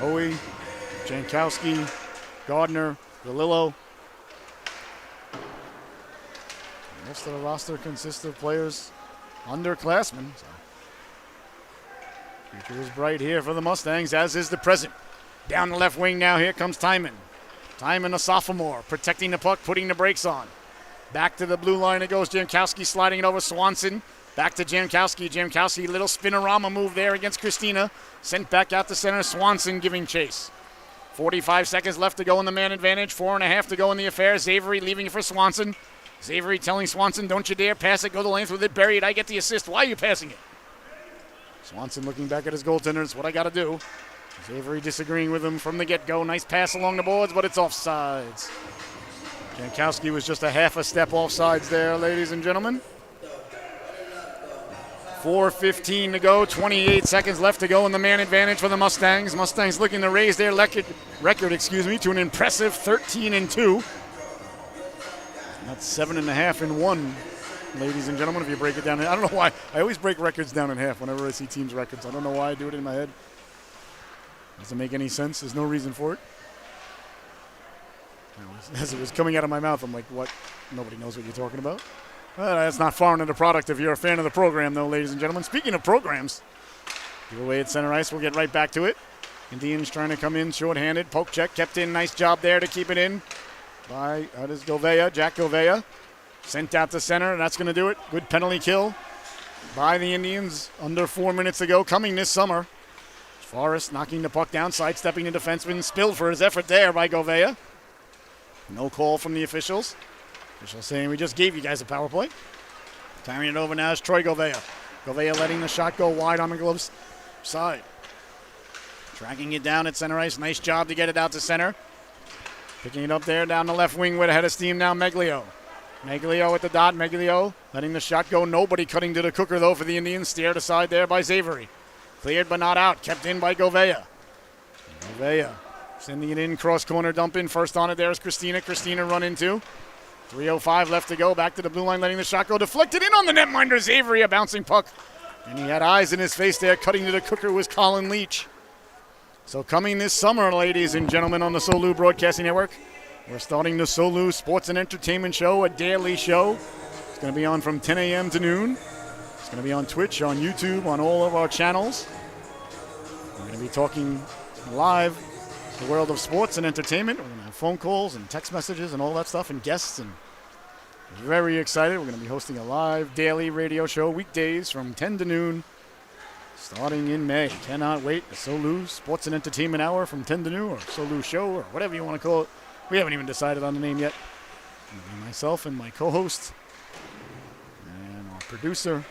Hoey, Jankowski, Gardner, Galillo. Most of the roster consists of players underclassmen. So. Future is bright here for the Mustangs, as is the present. Down the left wing now, here comes Timon. Timon, a sophomore, protecting the puck, putting the brakes on. Back to the blue line it goes. Jankowski sliding it over Swanson. Back to Jankowski. Jankowski, little spinorama move there against Christina. Sent back out to center. Swanson giving chase. 45 seconds left to go in the man advantage. 4.5 to go in the affair. Xavery leaving it for Swanson. Xavery telling Swanson, don't you dare pass it. Go the length with it. Buried. I get the assist. Why are you passing it? Swanson looking back at his goaltender. It's what I got to do. Xavery disagreeing with him from the get-go. Nice pass along the boards, but it's offsides. Jankowski was just a half a step offsides there, ladies and gentlemen. 4:15 to go, 28 seconds left to go in the man advantage for the Mustangs. Mustangs looking to raise their record to an impressive 13-2. That's 7.5-1, ladies and gentlemen, if you break it down. I don't know why. I always break records down in half whenever I see teams' records. I don't know why I do it in my head. Doesn't make any sense. There's no reason for it. As it was coming out of my mouth, I'm like, what? Nobody knows what you're talking about. That's not far into the product if you're a fan of the program, though, ladies and gentlemen. Speaking of programs, giveaway at center ice. We'll get right back to it. Indians trying to come in shorthanded. Poke check kept in. Nice job there to keep it in by Jack Govea. Sent out to center, and that's going to do it. Good penalty kill by the Indians. Under 4 minutes to go. Coming this summer. Forrest knocking the puck down, sidestepping the defenseman. Spilled for his effort there by Govea. No call from the officials. Officials saying we just gave you guys a power play. Carrying it over now is Troy Govea. Govea letting the shot go wide on the gloves side. Tracking it down at center ice. Nice job to get it out to center. Picking it up there down the left wing with a head of steam now, Meglio. Meglio at the dot. Meglio letting the shot go. Nobody cutting to the cooker, though, for the Indians. Steered aside there by Xavery. Cleared but not out. Kept in by Govea. Govea sending it in. Cross corner dump in. First on it there is Christina. Christina run into. 3:05 left to go. Back to the blue line, letting the shot go. Deflected in on the netminder. Xavery, a bouncing puck. And he had eyes in his face there. Cutting to the cooker was Colin Leach. So coming this summer, ladies and gentlemen, on the Solu Broadcasting Network, we're starting the Solu Sports and Entertainment Show, a daily show. It's going to be on from 10 a.m. to noon. It's going to be on Twitch, on YouTube, on all of our channels. We're going to be talking live the world of sports and entertainment. We're going to have phone calls and text messages and all that stuff and guests. And we're very excited. We're going to be hosting a live daily radio show weekdays from 10 to noon starting in May. Cannot wait. The Solu Sports and Entertainment Hour from 10 to noon, or Solu Show, or whatever you want to call it. We haven't even decided on the name yet. Myself and my co-host and our producer.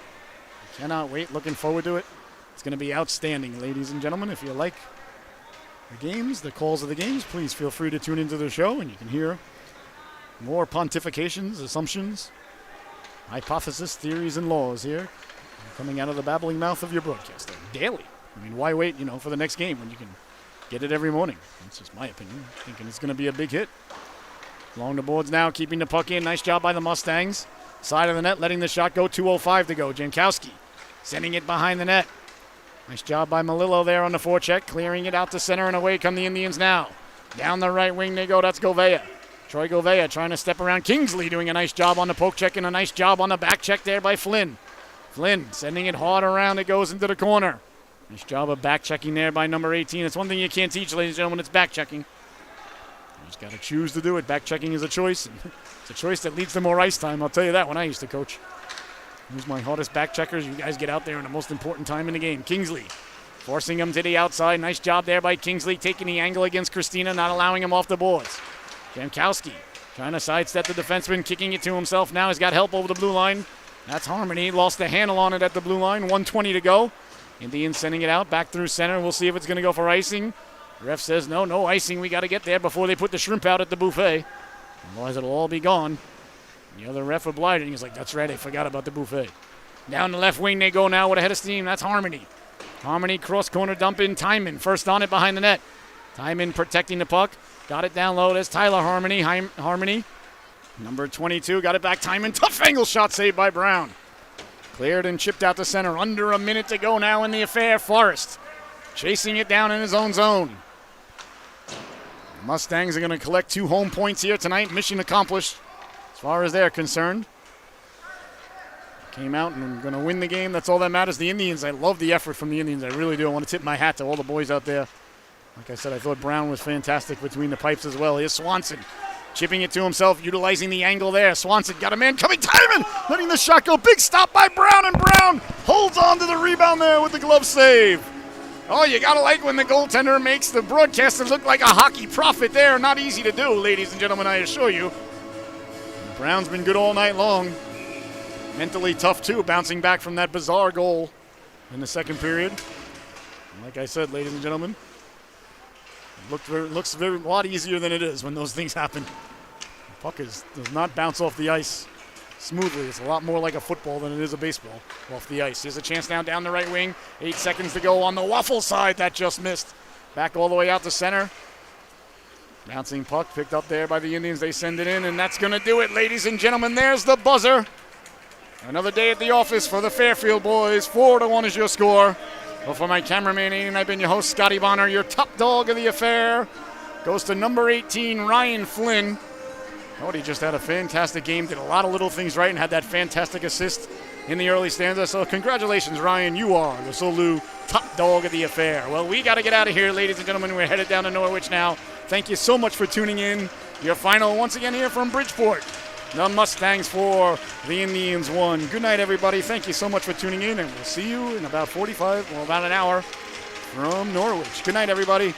Cannot wait. Looking forward to it. It's going to be outstanding, ladies and gentlemen. If you like the games, the calls of the games, please feel free to tune into the show, and you can hear more pontifications, assumptions, hypotheses, theories, and laws here coming out of the babbling mouth of your broadcaster daily. I mean, why wait, for the next game when you can get it every morning? That's just my opinion. Thinking it's going to be a big hit. Along the boards now, keeping the puck in. Nice job by the Mustangs. Side of the net, letting the shot go. 2:05 to go. Jankowski sending it behind the net. Nice job by Malillo there on the forecheck, clearing it out to center, and away come the Indians now. Down the right wing they go. That's Gouveia. Troy Gouveia trying to step around. Kingsley doing a nice job on the poke check and a nice job on the back check there by Flynn. Flynn sending it hard around. It goes into the corner. Nice job of back checking there by number 18. It's one thing you can't teach, ladies and gentlemen. It's back checking. You just got to choose to do it. Back checking is a choice. It's a choice that leads to more ice time. I'll tell you that when I used to coach. Who's my hardest back checkers? You guys get out there in the most important time in the game. Kingsley forcing him to the outside. Nice job there by Kingsley, taking the angle against Christina, not allowing him off the boards. Jankowski trying to sidestep the defenseman, kicking it to himself. Now he's got help over the blue line. That's Harmony. Lost the handle on it at the blue line. 1:20 to go. Indians sending it out back through center. We'll see if it's going to go for icing. The ref says no icing. We got to get there before they put the shrimp out at the buffet. Otherwise it'll all be gone. The other ref obliging. He's like, that's right, I forgot about the buffet. Down the left wing they go now with a head of steam. That's Harmony. Harmony cross corner dump in. Timon first on it behind the net. Timon protecting the puck. Got it down low. There's Tyler Harmony. Harmony. Number 22 got it back. Timon. Tough angle shot saved by Brown. Cleared and chipped out to center. Under a minute to go now in the affair. Forrest chasing it down in his own zone. The Mustangs are going to collect 2 home points here tonight. Mission accomplished as far as they're concerned. Came out and going to win the game. That's all that matters. The Indians, I love the effort from the Indians. I really do. I want to tip my hat to all the boys out there. Like I said, I thought Brown was fantastic between the pipes as well. Here's Swanson chipping it to himself, utilizing the angle there. Swanson got a man coming. Timon letting the shot go. Big stop by Brown, and Brown holds on to the rebound there with the glove save. Oh, you got to like when the goaltender makes the broadcaster look like a hockey prophet there. Not easy to do, ladies and gentlemen, I assure you. Brown's been good all night long. Mentally tough, too, bouncing back from that bizarre goal in the second period. And like I said, ladies and gentlemen, it looks a lot easier than it is when those things happen. The puck does not bounce off the ice smoothly. It's a lot more like a football than it is a baseball off the ice. Here's a chance now down the right wing. 8 seconds to go on the waffle side. That just missed. Back all the way out to center. Bouncing puck picked up there by the Indians. They send it in, and that's going to do it, ladies and gentlemen. There's the buzzer. Another day at the office for the Fairfield boys. 4-1 is your score. Well, for my cameraman, Aiden, I've been your host, Scotty Bonner. Your top dog of the affair goes to number 18, Ryan Flynn. I thought he just had a fantastic game, did a lot of little things right, and had that fantastic assist in the early stanza. So congratulations, Ryan. You are the Solu top dog of the affair. Well, we got to get out of here, ladies and gentlemen. We're headed down to Norwich now. Thank you so much for tuning in. Your final once again here from Bridgeport. The Mustangs 4, the Indians 1. Good night, everybody. Thank you so much for tuning in, and we'll see you in about an hour from Norwich. Good night, everybody.